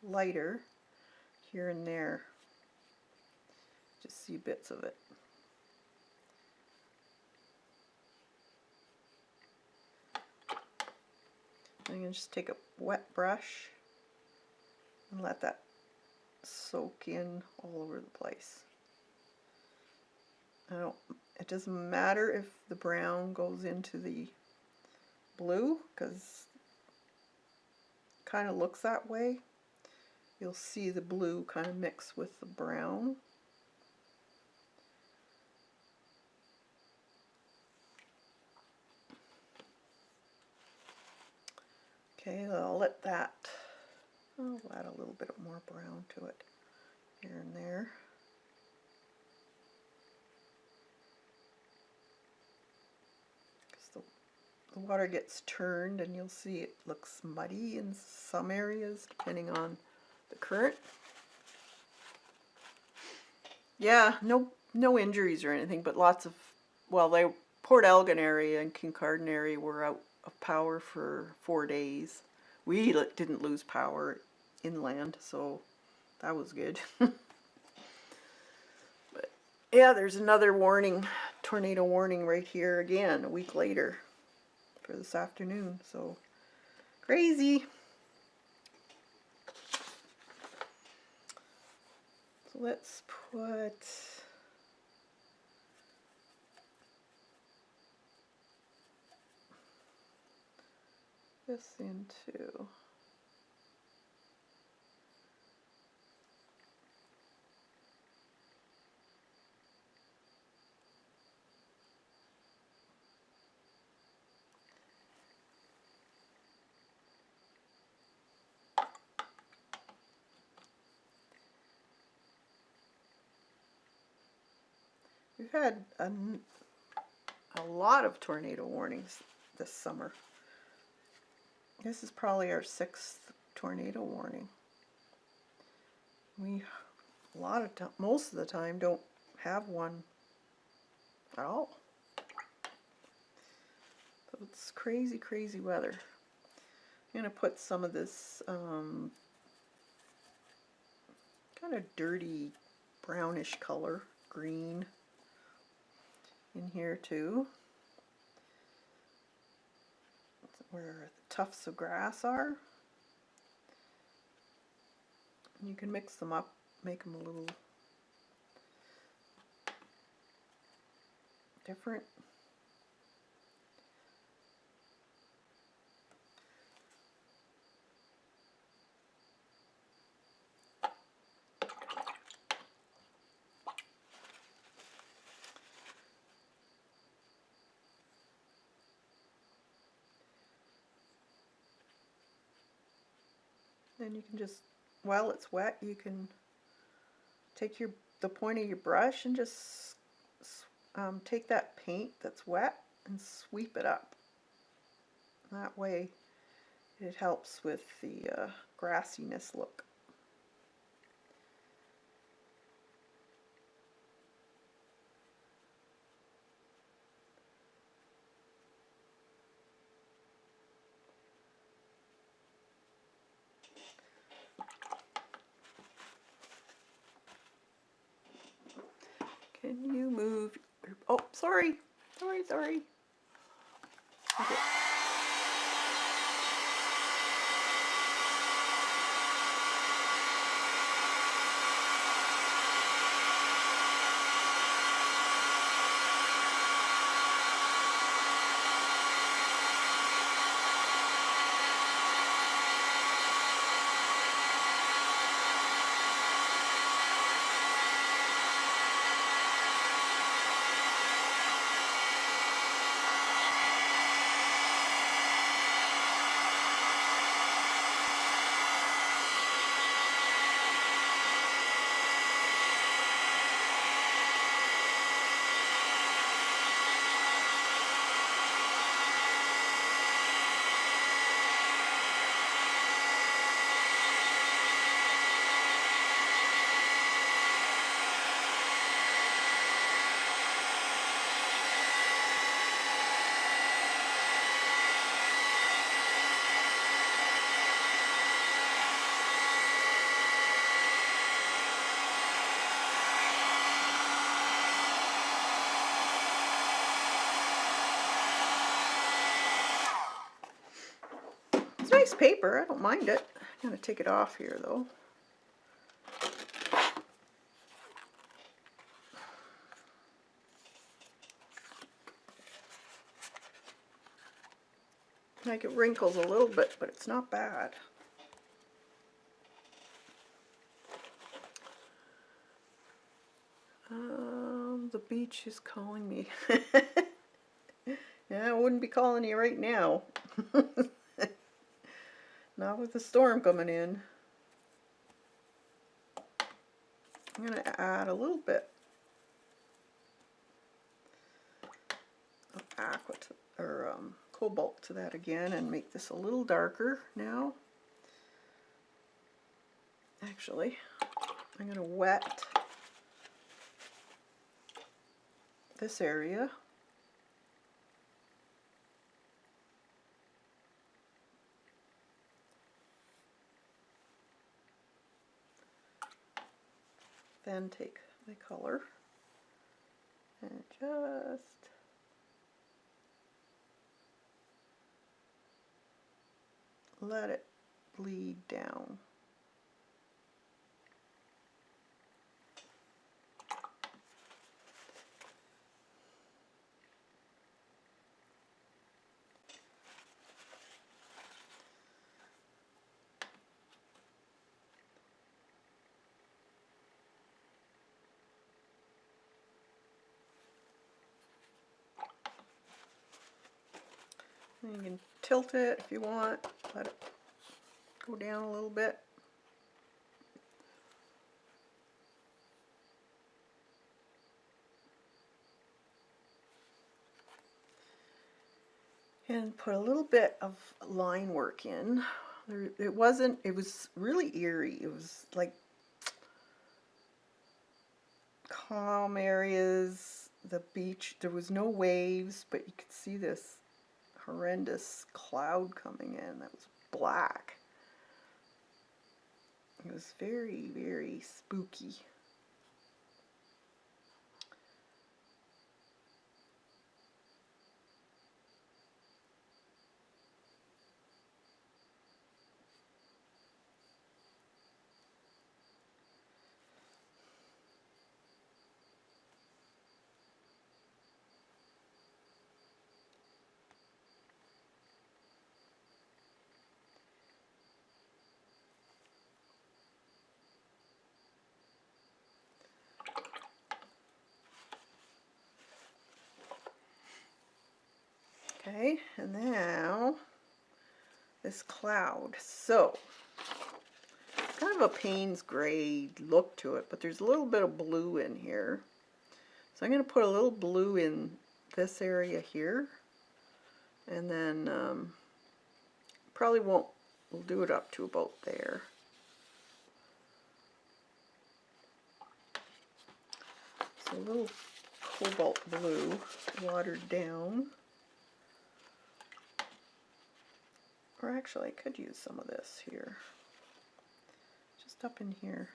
lighter here and there. Just see bits of it. I'm going to just take a wet brush and let that soak in all over the place. It doesn't matter if the brown goes into the blue, because it kind of looks that way. You'll see the blue kind of mix with the brown. Okay, I'll let that, I'll add a little bit more brown to it here and there. Because the water gets turned and you'll see it looks muddy in some areas depending on the current. Yeah, no injuries or anything, but lots of, well, Port Elgin area and Kincardine area were out of power for 4 days. We didn't lose power inland, so that was good. But yeah, there's another warning, tornado warning right here again a week later for this afternoon, so crazy. So let's put this into we've had a lot of tornado warnings this summer. This is probably our 6th tornado warning. We, most of the time, don't have one at all. So it's crazy, crazy weather. I'm going to put some of this kind of dirty brownish color, green, in here too, where the tufts of grass are. And you can mix them up, make them a little different. Then you can just, while it's wet, you can take the point of your brush and just take that paint that's wet and sweep it up. That way it helps with the grassiness look. Can you move? Oh, sorry. Sorry. Okay. It's nice paper, I don't mind it. I'm going to take it off here though. Like it wrinkles a little bit, but it's not bad. The beach is calling me. Yeah, I wouldn't be calling you right now. Not with the storm coming in. I'm going to add a little bit of aqua or cobalt to that again and make this a little darker now. Actually, I'm going to wet this area. Then take the color and just let it bleed down. And you can tilt it if you want, let it go down a little bit. And put a little bit of line work in. It was really eerie. It was like calm areas, the beach, there was no waves, but you could see this horrendous cloud coming in that was black. It was very, very spooky. Okay, and now this cloud. So, kind of a Payne's gray look to it, but there's a little bit of blue in here. So I'm going to put a little blue in this area here, and then probably won't, we'll do it up to about there. So a little cobalt blue, watered down. Or actually, I could use some of this here, just up in here.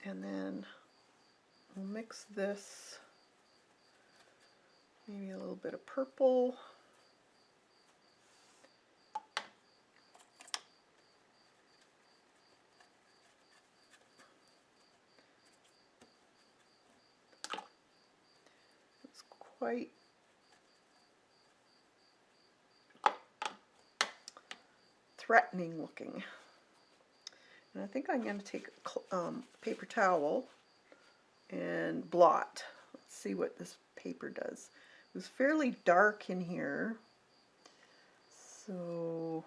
And then we'll mix this, maybe a little bit of purple. It's quite threatening looking. And I think I'm going to take a paper towel and blot. Let's see what this paper does. It was fairly dark in here, so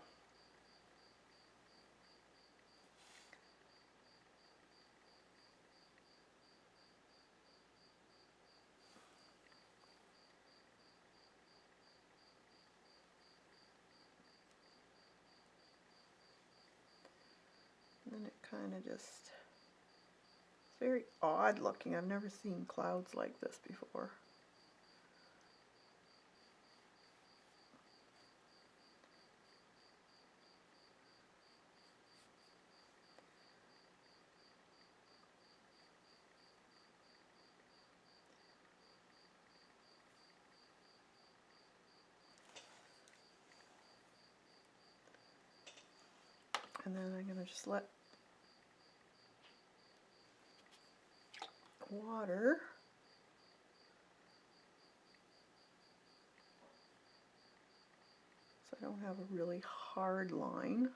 and then it kind of just, it's very odd looking. I've never seen clouds like this before. And then I'm going to just let water so I don't have a really hard line.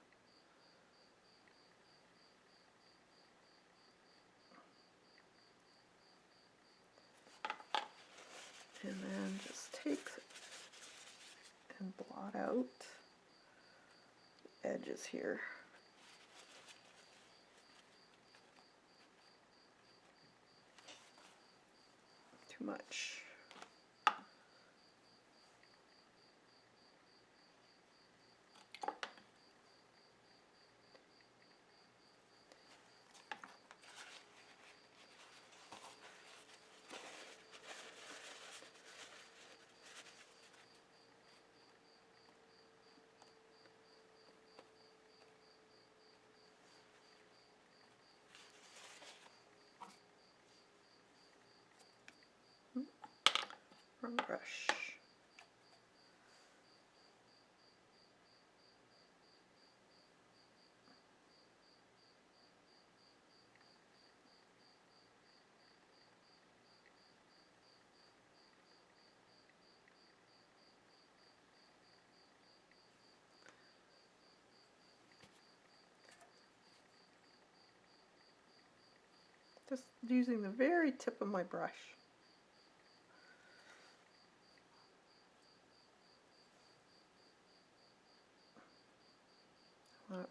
And then just take and blot out the edges here. Too much. Wrong brush. Just using the very tip of my brush.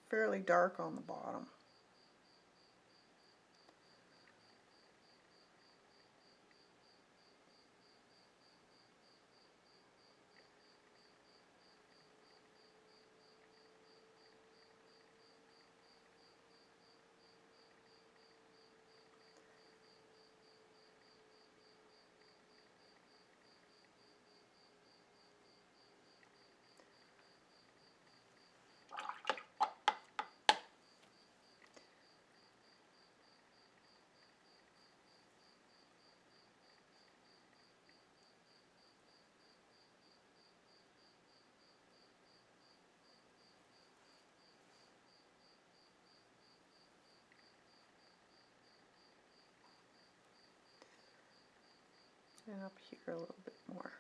Fairly dark on the bottom. And up here a little bit more.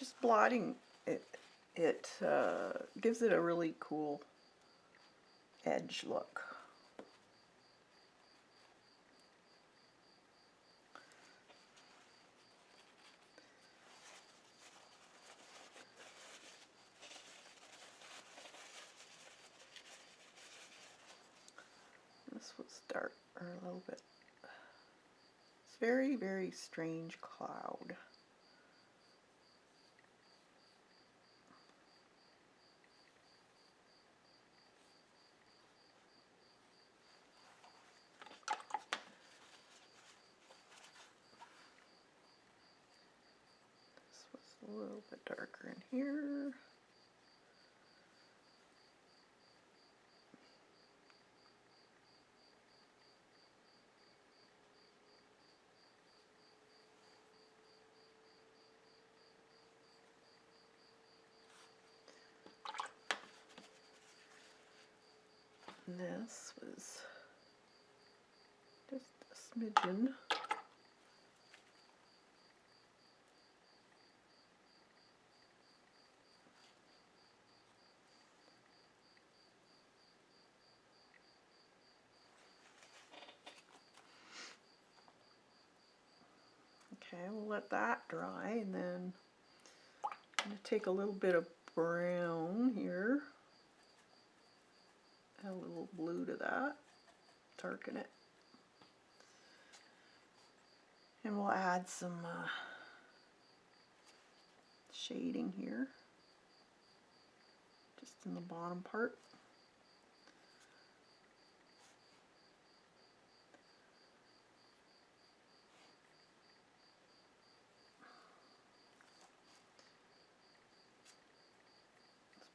just blotting it gives it a really cool edge look. This was dark, or a little bit. It's very, very strange cloud. This was a little bit darker in here. And this was just a smidgen. Okay, we'll let that dry, and then I'm going to take a little bit of brown here, add a little blue to that, darken it, and we'll add some shading here, just in the bottom part.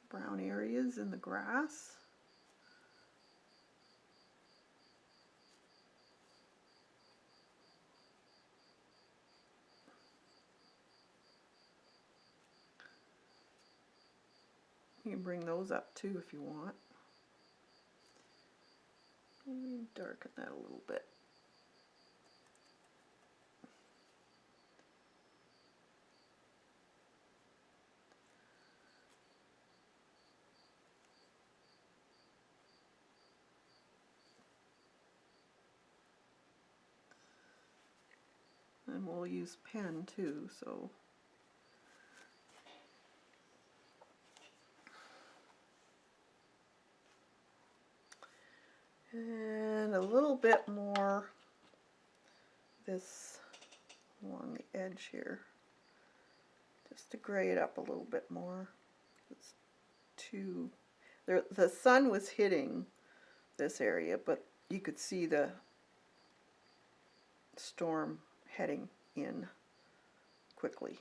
Brown areas in the grass. You can bring those up too if you want. And darken that a little bit. And we'll use pen too, so and a little bit more this along the edge here, just to gray it up a little bit more. It's too, the sun was hitting this area, but you could see the storm heading in quickly.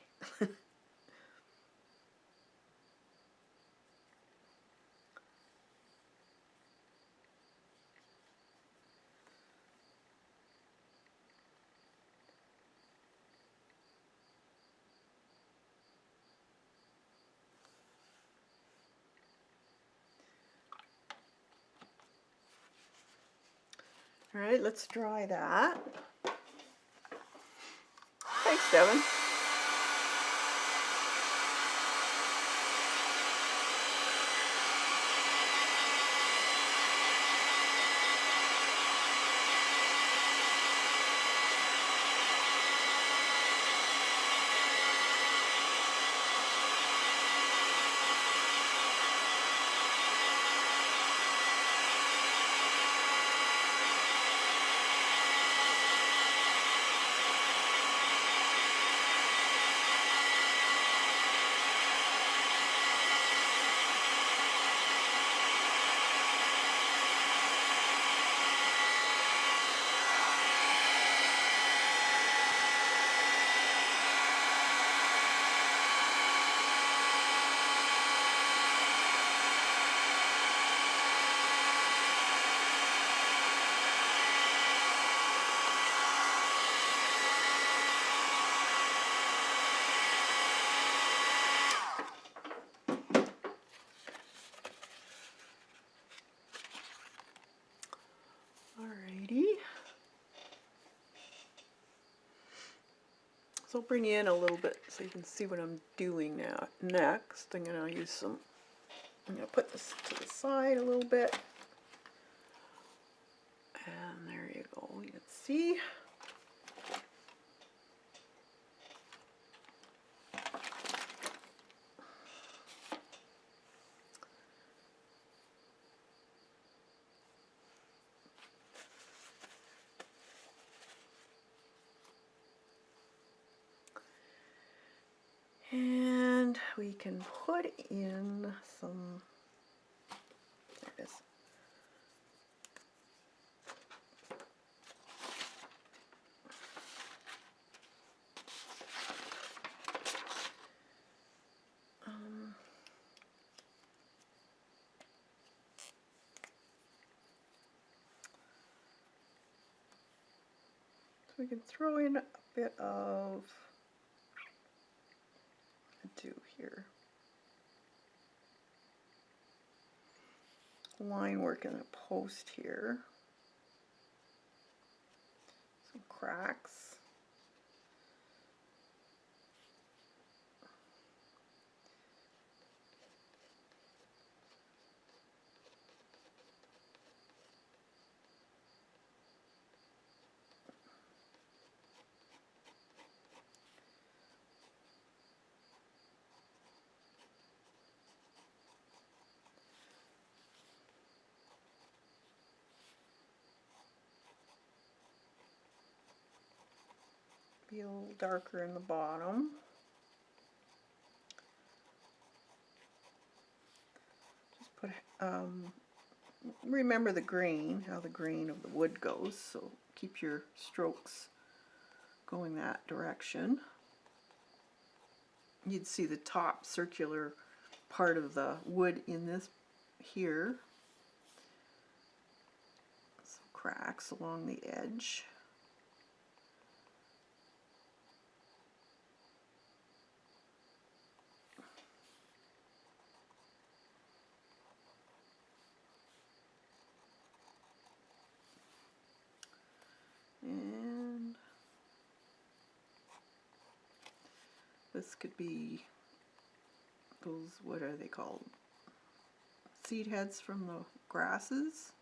All right, let's dry that. Thanks, Devin. So I'll bring you in a little bit so you can see what I'm doing now. Next, I'm going to put this to the side a little bit. And there you go, you can see. And we can put in some, there it is. So we can throw in a bit of do here. Line work in the post here. Some cracks. Be a little darker in the bottom. Just put, remember the grain, how the grain of the wood goes, so keep your strokes going that direction. You'd see the top circular part of the wood in this here. Some cracks along the edge. And this could be those, what are they called? Seed heads from the grasses.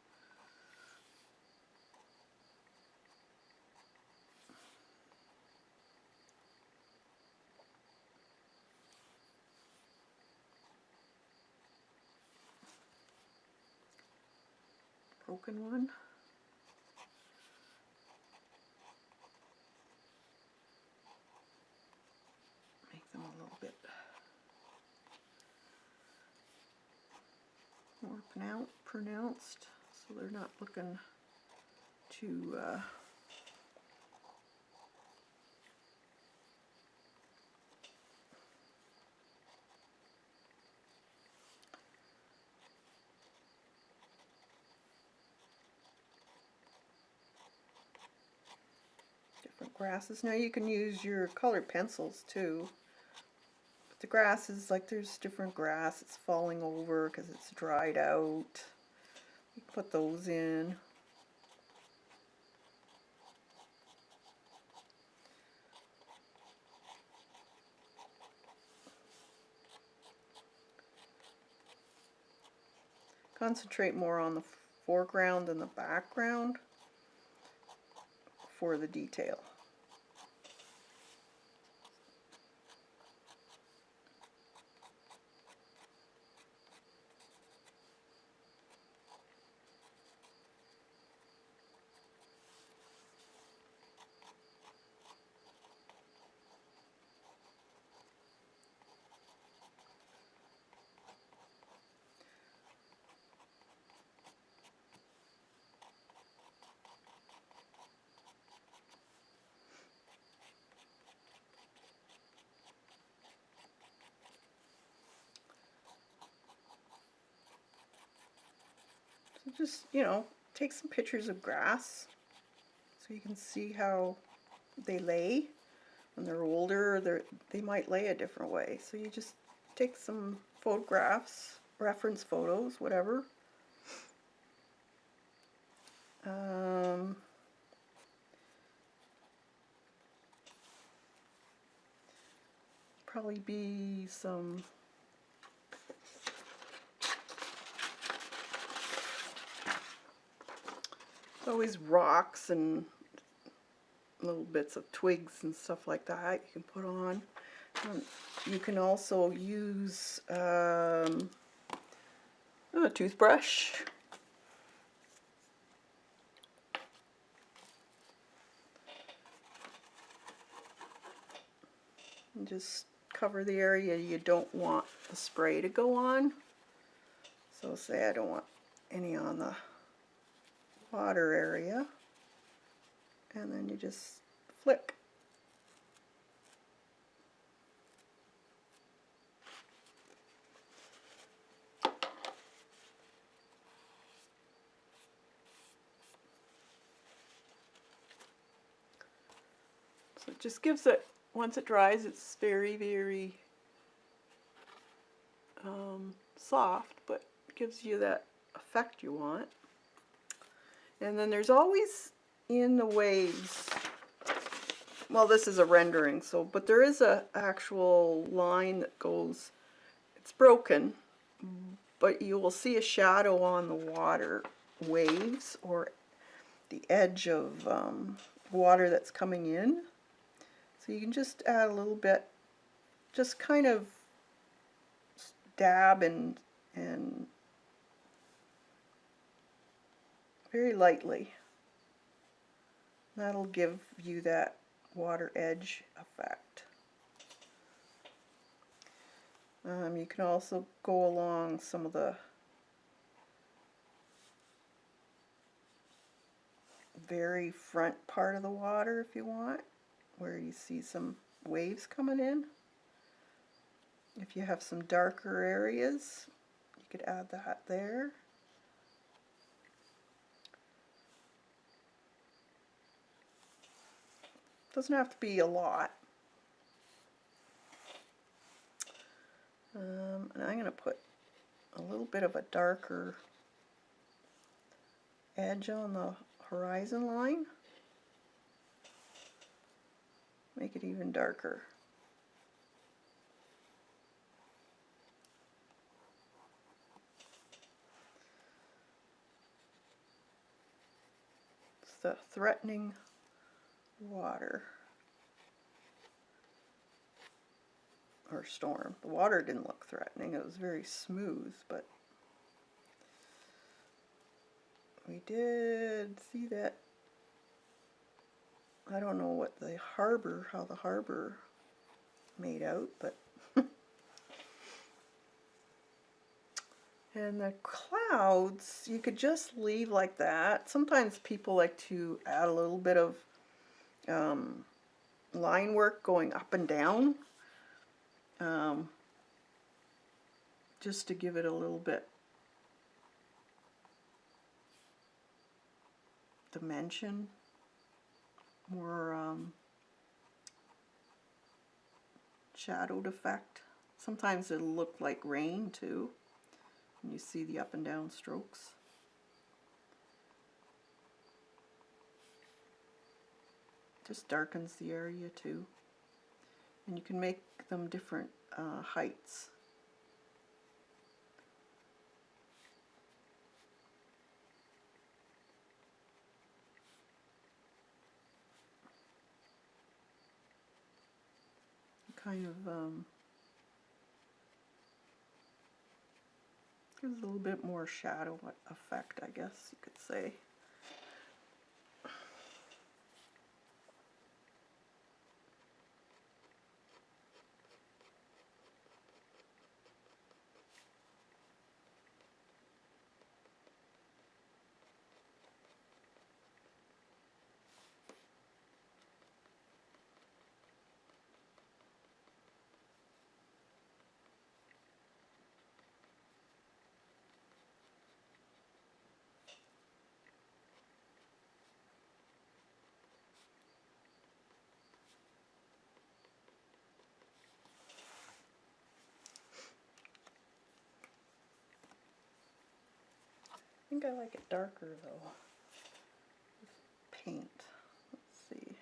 Broken one. Make them a little bit more pronounced, so they're not looking too different grasses. Now you can use your colored pencils too. But the grasses, like there's different grass, it's falling over because it's dried out. You can put those in. Concentrate more on the foreground than the background for the detail. So just, take some pictures of grass so you can see how they lay. When they're older, they might lay a different way. So you just take some photographs, reference photos, whatever. probably be some always rocks and little bits of twigs and stuff like that you can put on. You can also use a toothbrush. And just cover the area you don't want the spray to go on. So say I don't want any on the water area, and then you just flick. So it just gives it, once it dries, it's very, very soft, but gives you that effect you want. And then there's always in the waves, well, this is a rendering, so, but there is a actual line that goes, it's broken, but you will see a shadow on the water waves or the edge of water that's coming in. So you can just add a little bit, just kind of dab and very lightly. That'll give you that water edge effect. You can also go along some of the very front part of the water if you want, where you see some waves coming in. If you have some darker areas, you could add that there. Doesn't have to be a lot. And I'm going to put a little bit of a darker edge on the horizon line. Make it even darker. It's the threatening water. Or storm. The water didn't look threatening, it was very smooth, but we did see that. I don't know what the harbor, how the harbor made out, but and the clouds you could just leave like that. Sometimes people like to add a little bit of line work going up and down, just to give it a little bit dimension, more shadowed effect. Sometimes it'll look like rain too, and you see the up and down strokes. Just darkens the area too, and you can make them different heights. Kind of gives a little bit more shadow effect, I guess you could say. I think I like it darker though. Paint. Let's see.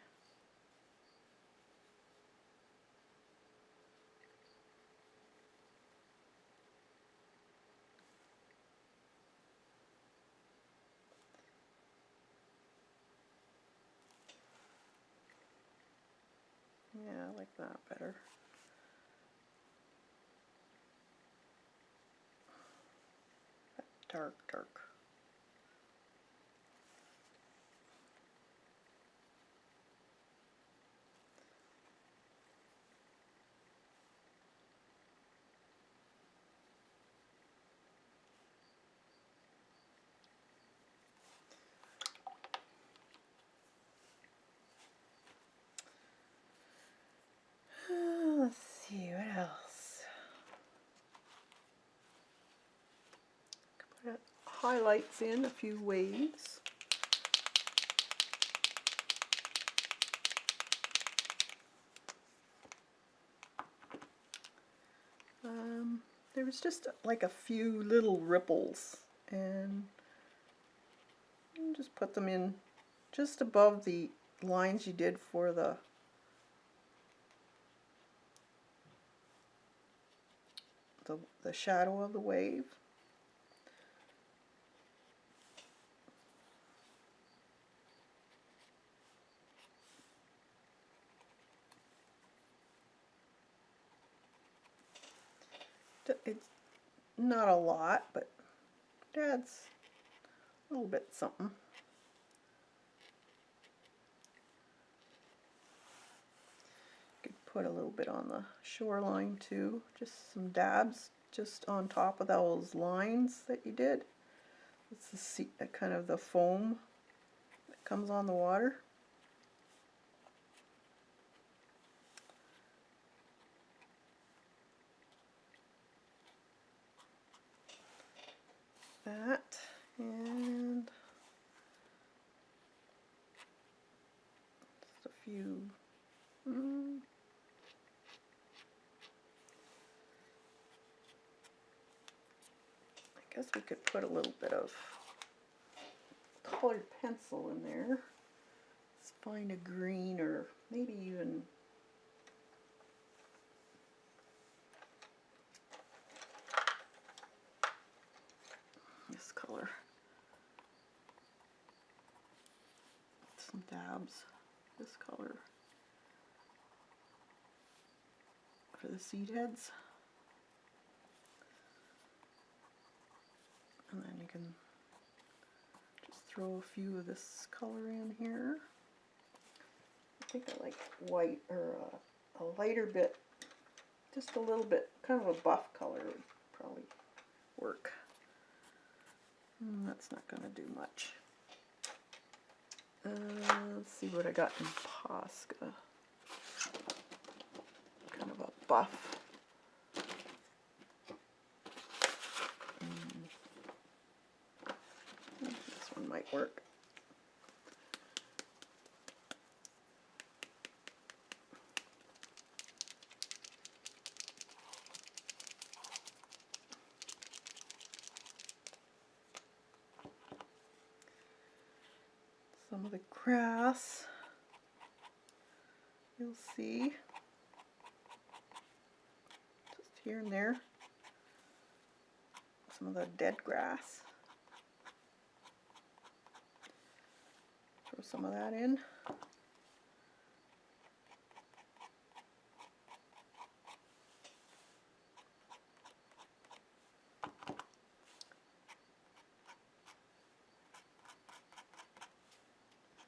Yeah, I like that better. Dark, dark. Let's see, what else? Put highlights in a few waves. There was just like a few little ripples, and just put them in just above the lines you did for the shadow of the wave. It's not a lot, but it adds a little bit something. Could put a little bit on the shoreline too, just some dabs just on top of those lines that you did. It's the kind of the foam that comes on the water. That, and just a few. I guess we could put a little bit of colored pencil in there. Let's find a green, or maybe even this color. Some dabs. This color for the seed heads. And then you can just throw a few of this color in here. I think I like white, or a lighter bit, just a little bit, kind of a buff color would probably work. That's not going to do much. Let's see what I got in Posca. Kind of a buff. This one might work. Some of the grass, you'll see, just here and there, some of the dead grass. Throw some of that in.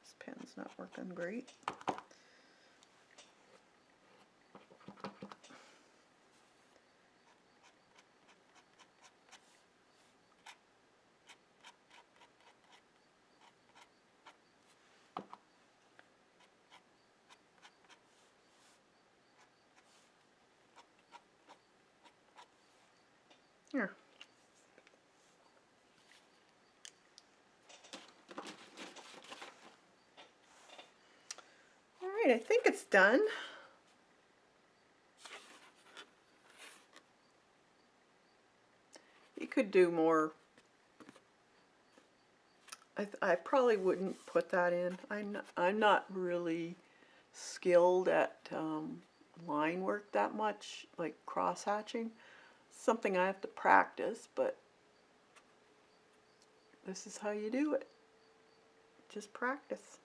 This pen's not working great. Here. All right, I think it's done. You could do more. I probably wouldn't put that in. I'm not really skilled at line work that much, like cross hatching. Something I have to practice, but this is how you do it. Just practice.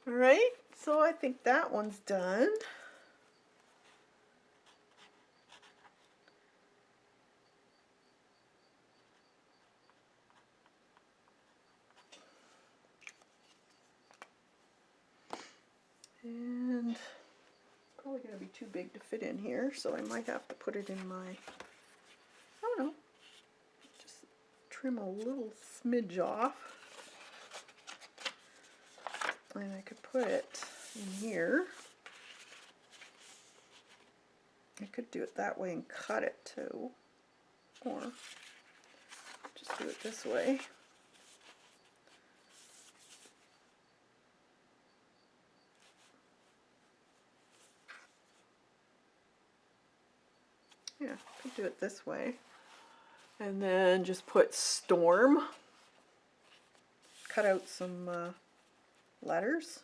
All right, so I think that one's done. And probably going to be too big to fit in here, so I might have to put it in my, I don't know, just trim a little smidge off. And I could put it in here. I could do it that way and cut it too, or just do it this way. Yeah, could do it this way. And then just put storm. Cut out some letters.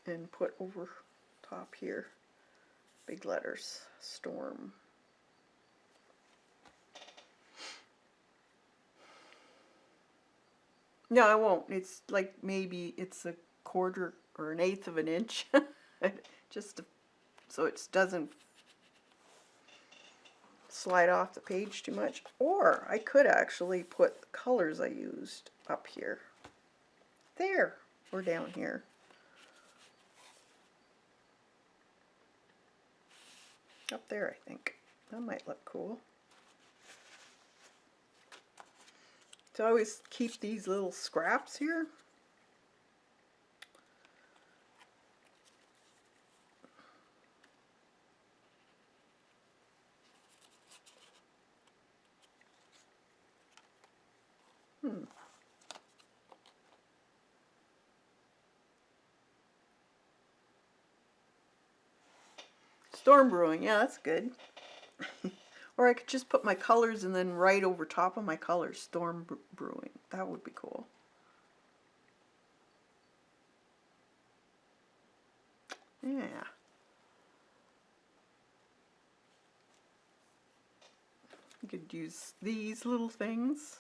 And put over top here, big letters, storm. No, I won't. It's like maybe it's a quarter or an eighth of an inch, just to, so it doesn't slide off the page too much. Or I could actually put the colors I used up here. There, or down here. Up there, I think. That might look cool. So I always keep these little scraps here. Storm brewing, yeah, that's good. Or I could just put my colors and then right over top of my colors, storm brewing. That would be cool. Yeah. You could use these little things.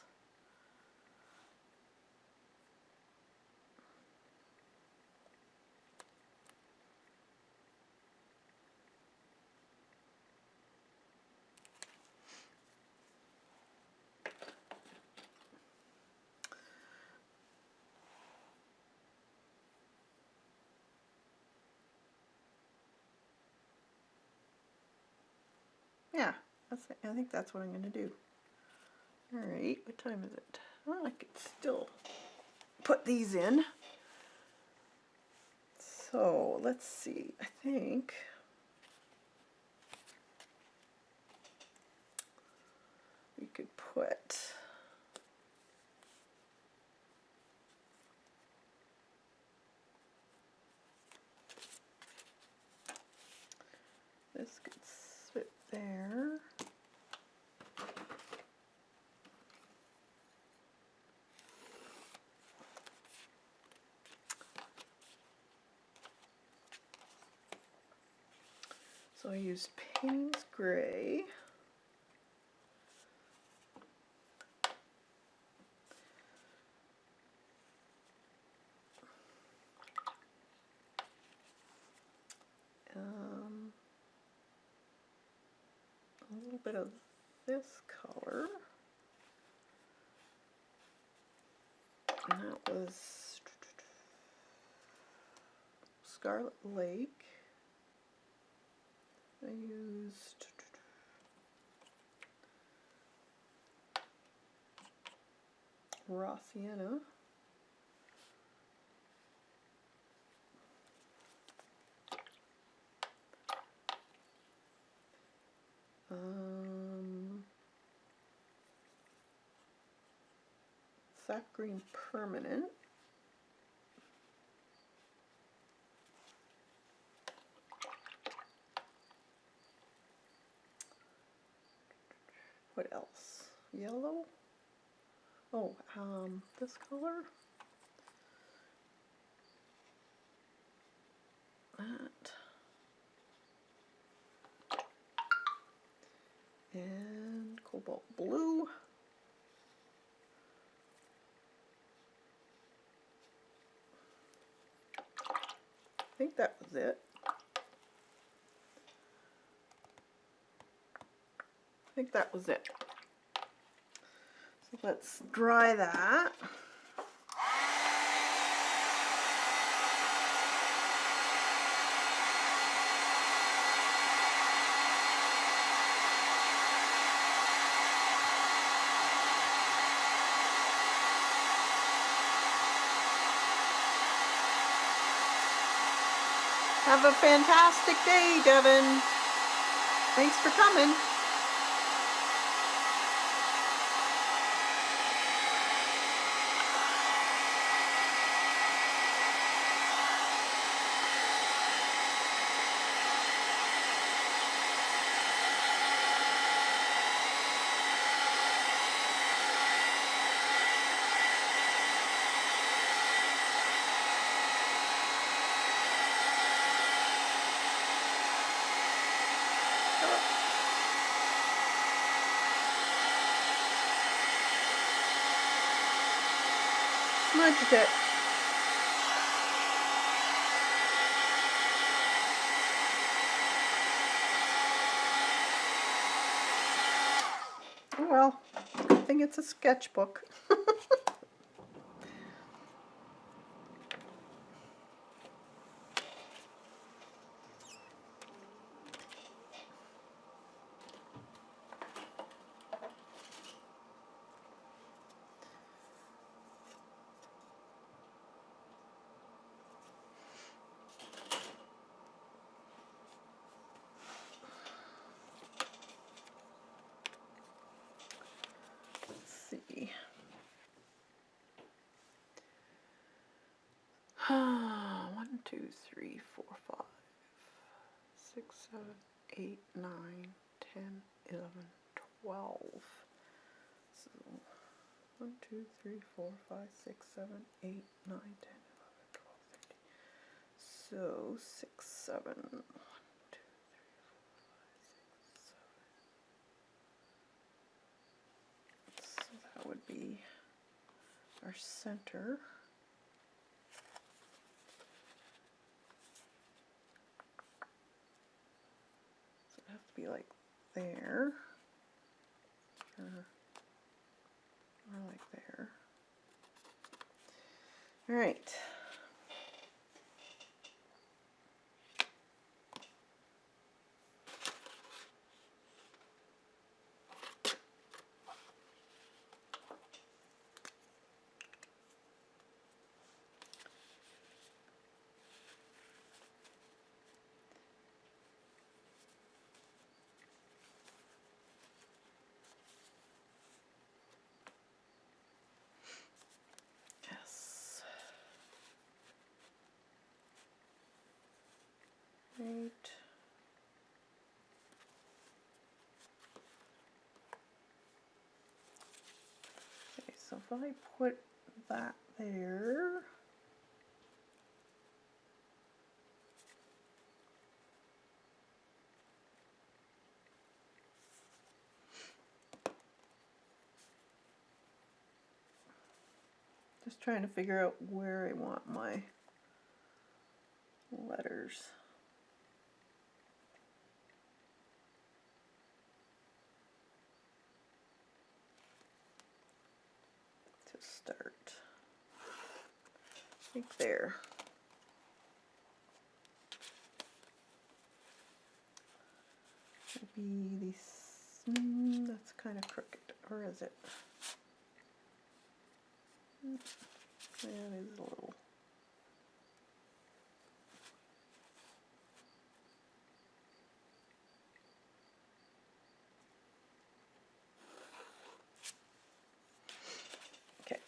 Yeah, that's it. I think that's what I'm going to do. All right, what time is it? Well, I could still put these in. So let's see, I think we could put this could sit there. So I used Payne's Gray. A little bit of this color. And that was Scarlet Lake. I used raw sienna. Sap green permanent. What else? Yellow? Oh, this color. That. And cobalt blue. was it. I think that was it. So let's dry that. Have a fantastic day, Devin. Thanks for coming. Smudged it. Oh well, good thing it's a sketchbook. See. 1, 2, 3, 4, 5, 6, 7, 8, 9, 10, 11, 12. So 1, 2, 3, 4, 5, 6, 7, 8, 9, 10, 11, 12, 13. So 6, 7. 1, 2, 3, 4, 5, 6, 7. So that would be our center. So it has to be like there, or like there. All right. Yes. Right. Okay, so if I put that there, just trying to figure out where I want my letters. To start. I think there. Maybe these, that's kind of crooked, or is it? Yeah, it is a little. Okay.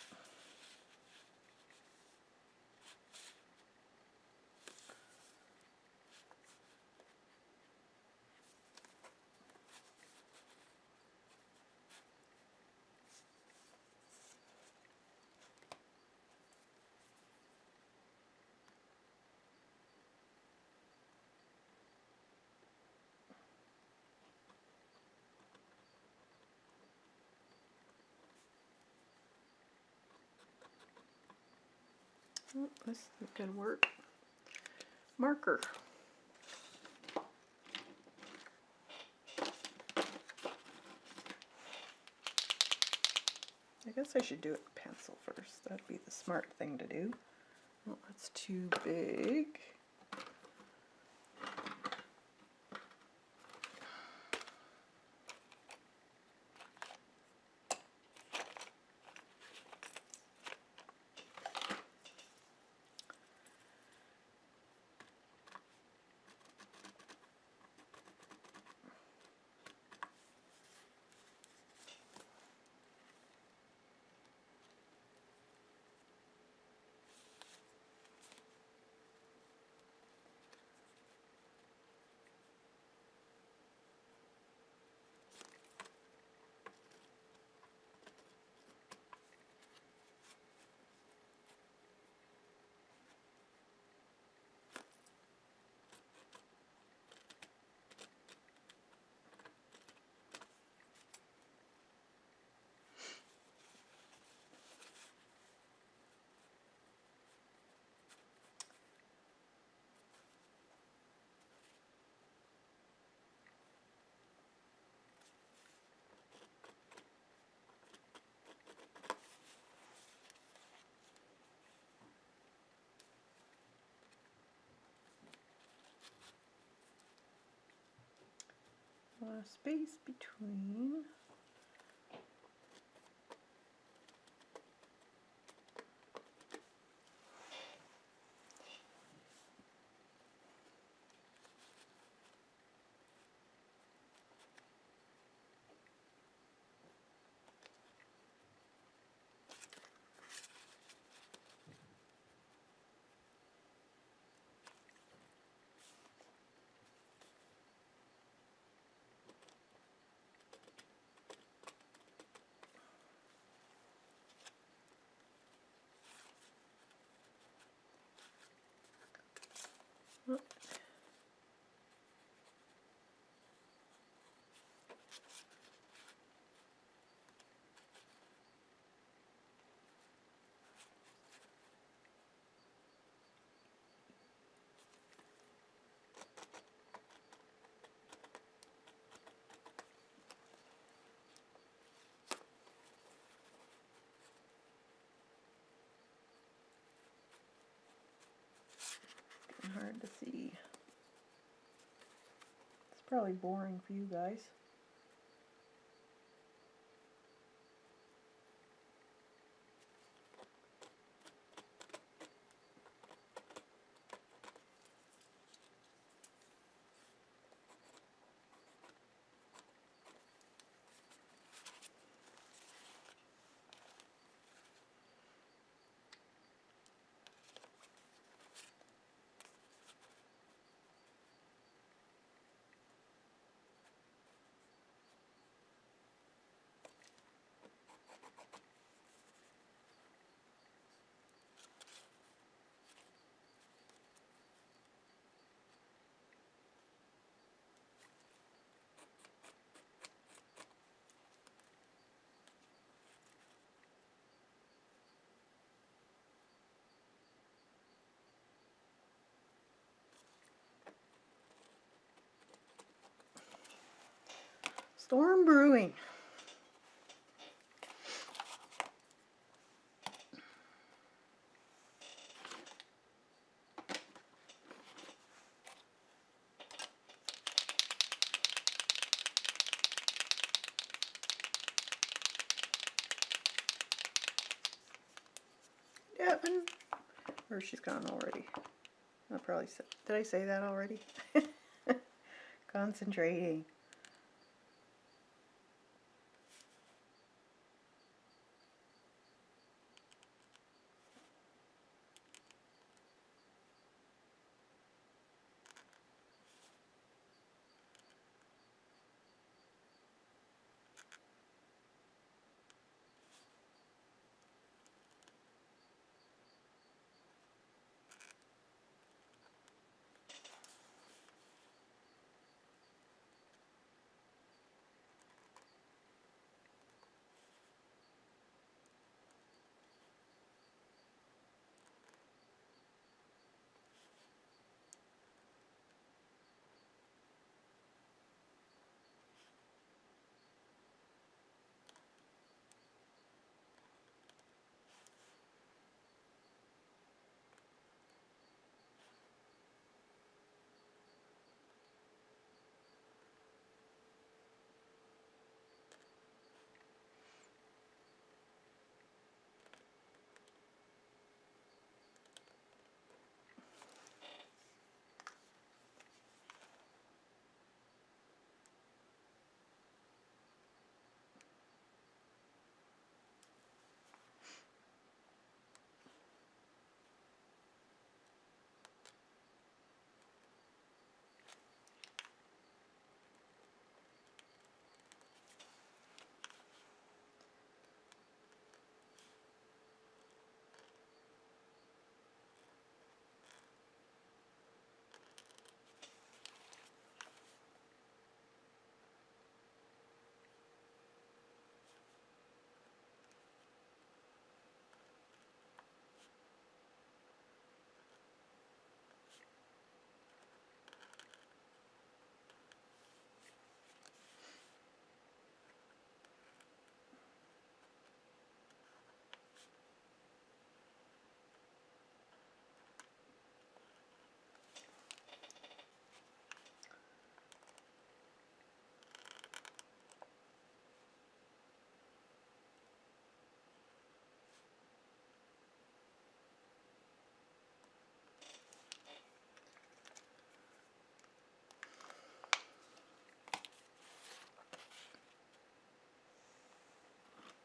Oh, this can work. marker. I guess I should do it with pencil first. That'd be the smart thing to do. Well, that's too big. Space between. Hard to see. It's probably boring for you guys. Storm brewing. Devin. Or she's gone already. I probably said, did I say that already? Concentrating.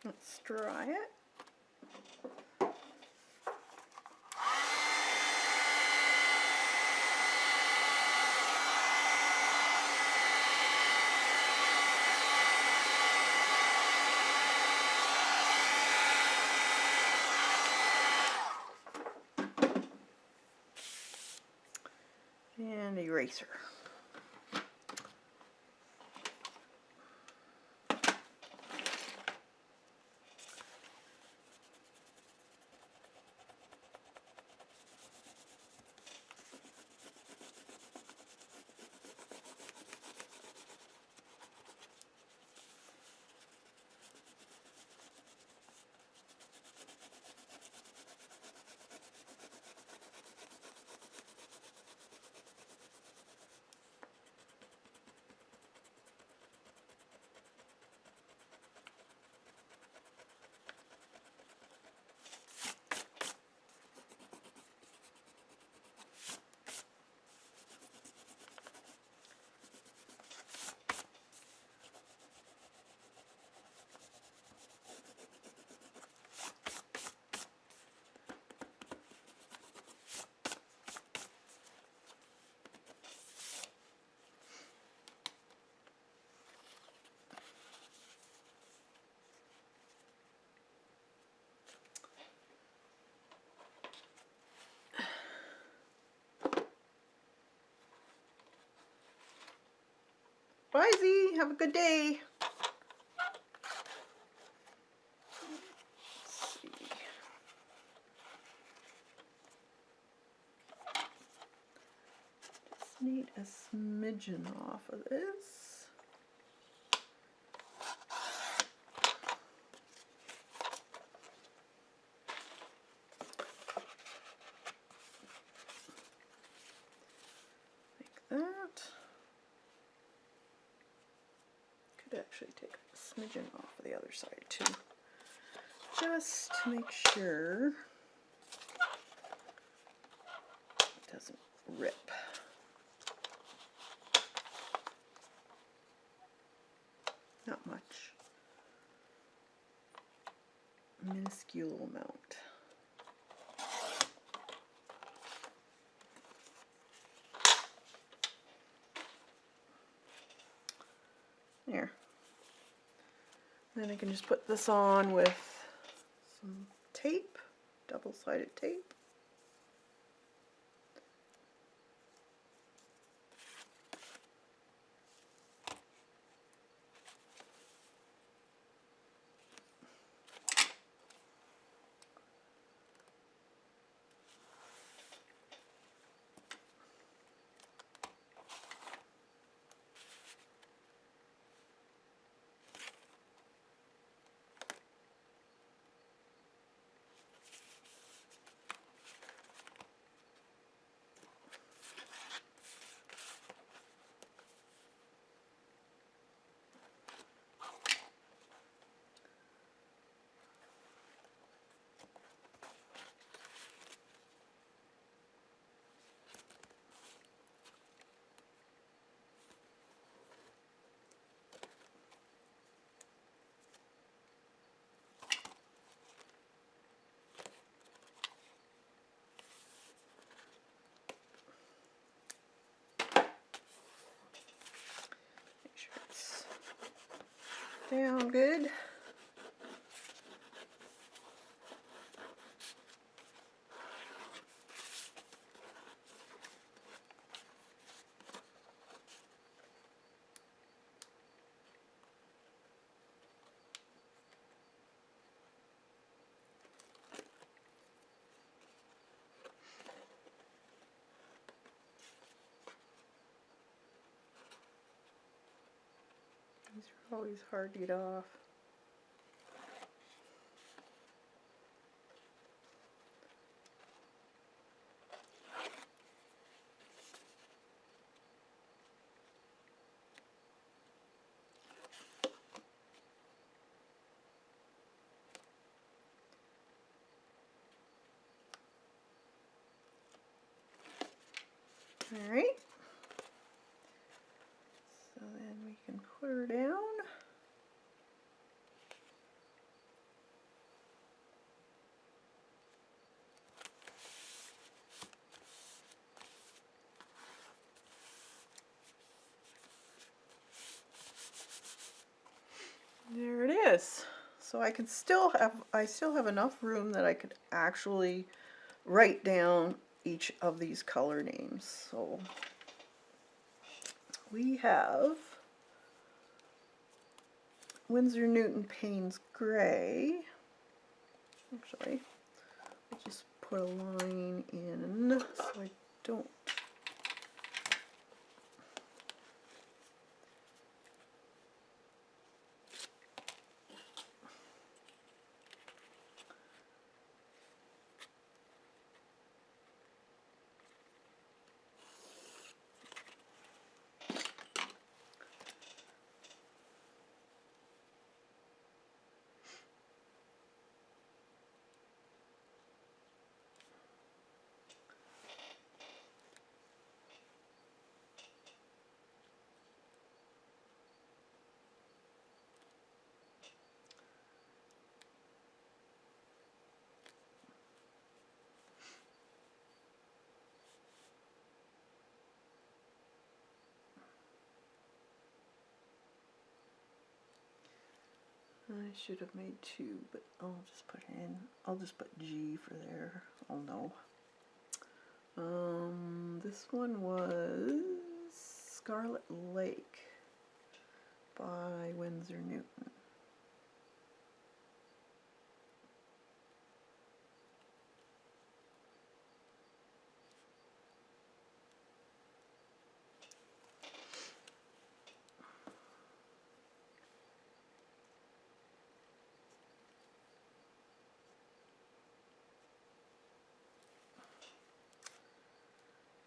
Let's dry it. And eraser. Bye, Z. Have a good day. Let's see. Just need a smidgen off of this. Like that. Could actually take a smidgen off of the other side too, just to make sure it doesn't rip. Not much. Minuscule amount. There. Then I can just put this on with some tape, double-sided tape. Down good. These are always hard to get off. All right. So then we can put her down. this. So I still have enough room that I could actually write down each of these color names. So we have Winsor Newton Payne's Gray. Actually, I'll just put a line in so I don't. I should have made two, but I'll just put it in. I'll just put G for there. I'll know. This one was Scarlet Lake by Winsor Newton.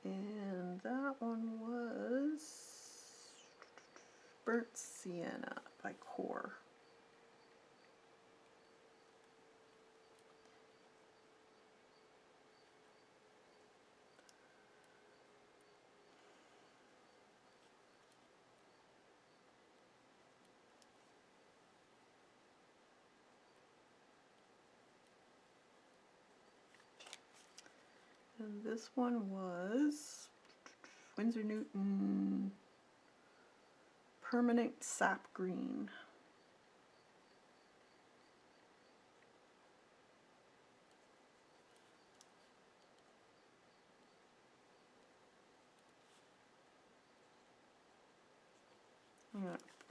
And that one was Burnt Sienna by Core. And this one was Winsor Newton Permanent Sap Green.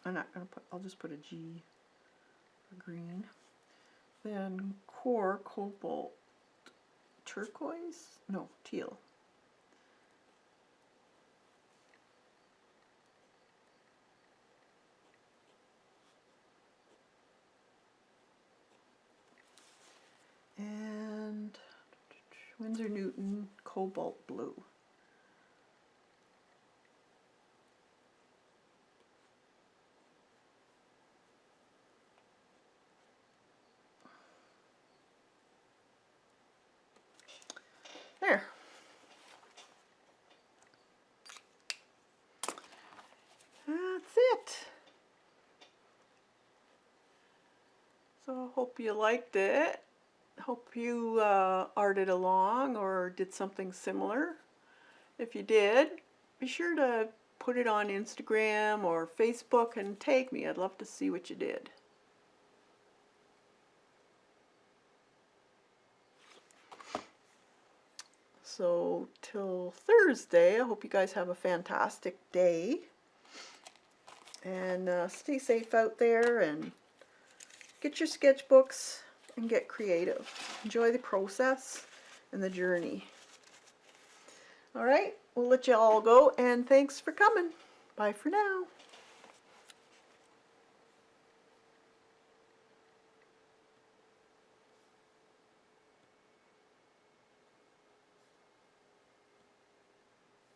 I'm not going to put, I'll just put a G for green. Then Core Cobalt Turquoise? No, teal. And Winsor Newton Cobalt Blue. There. That's it. So I hope you liked it. Hope you arted along or did something similar. If you did, be sure to put it on Instagram or Facebook and tag me. I'd love to see what you did. So till Thursday, I hope you guys have a fantastic day. And stay safe out there and get your sketchbooks and get creative. Enjoy the process and the journey. All right, we'll let you all go, and thanks for coming. Bye for now.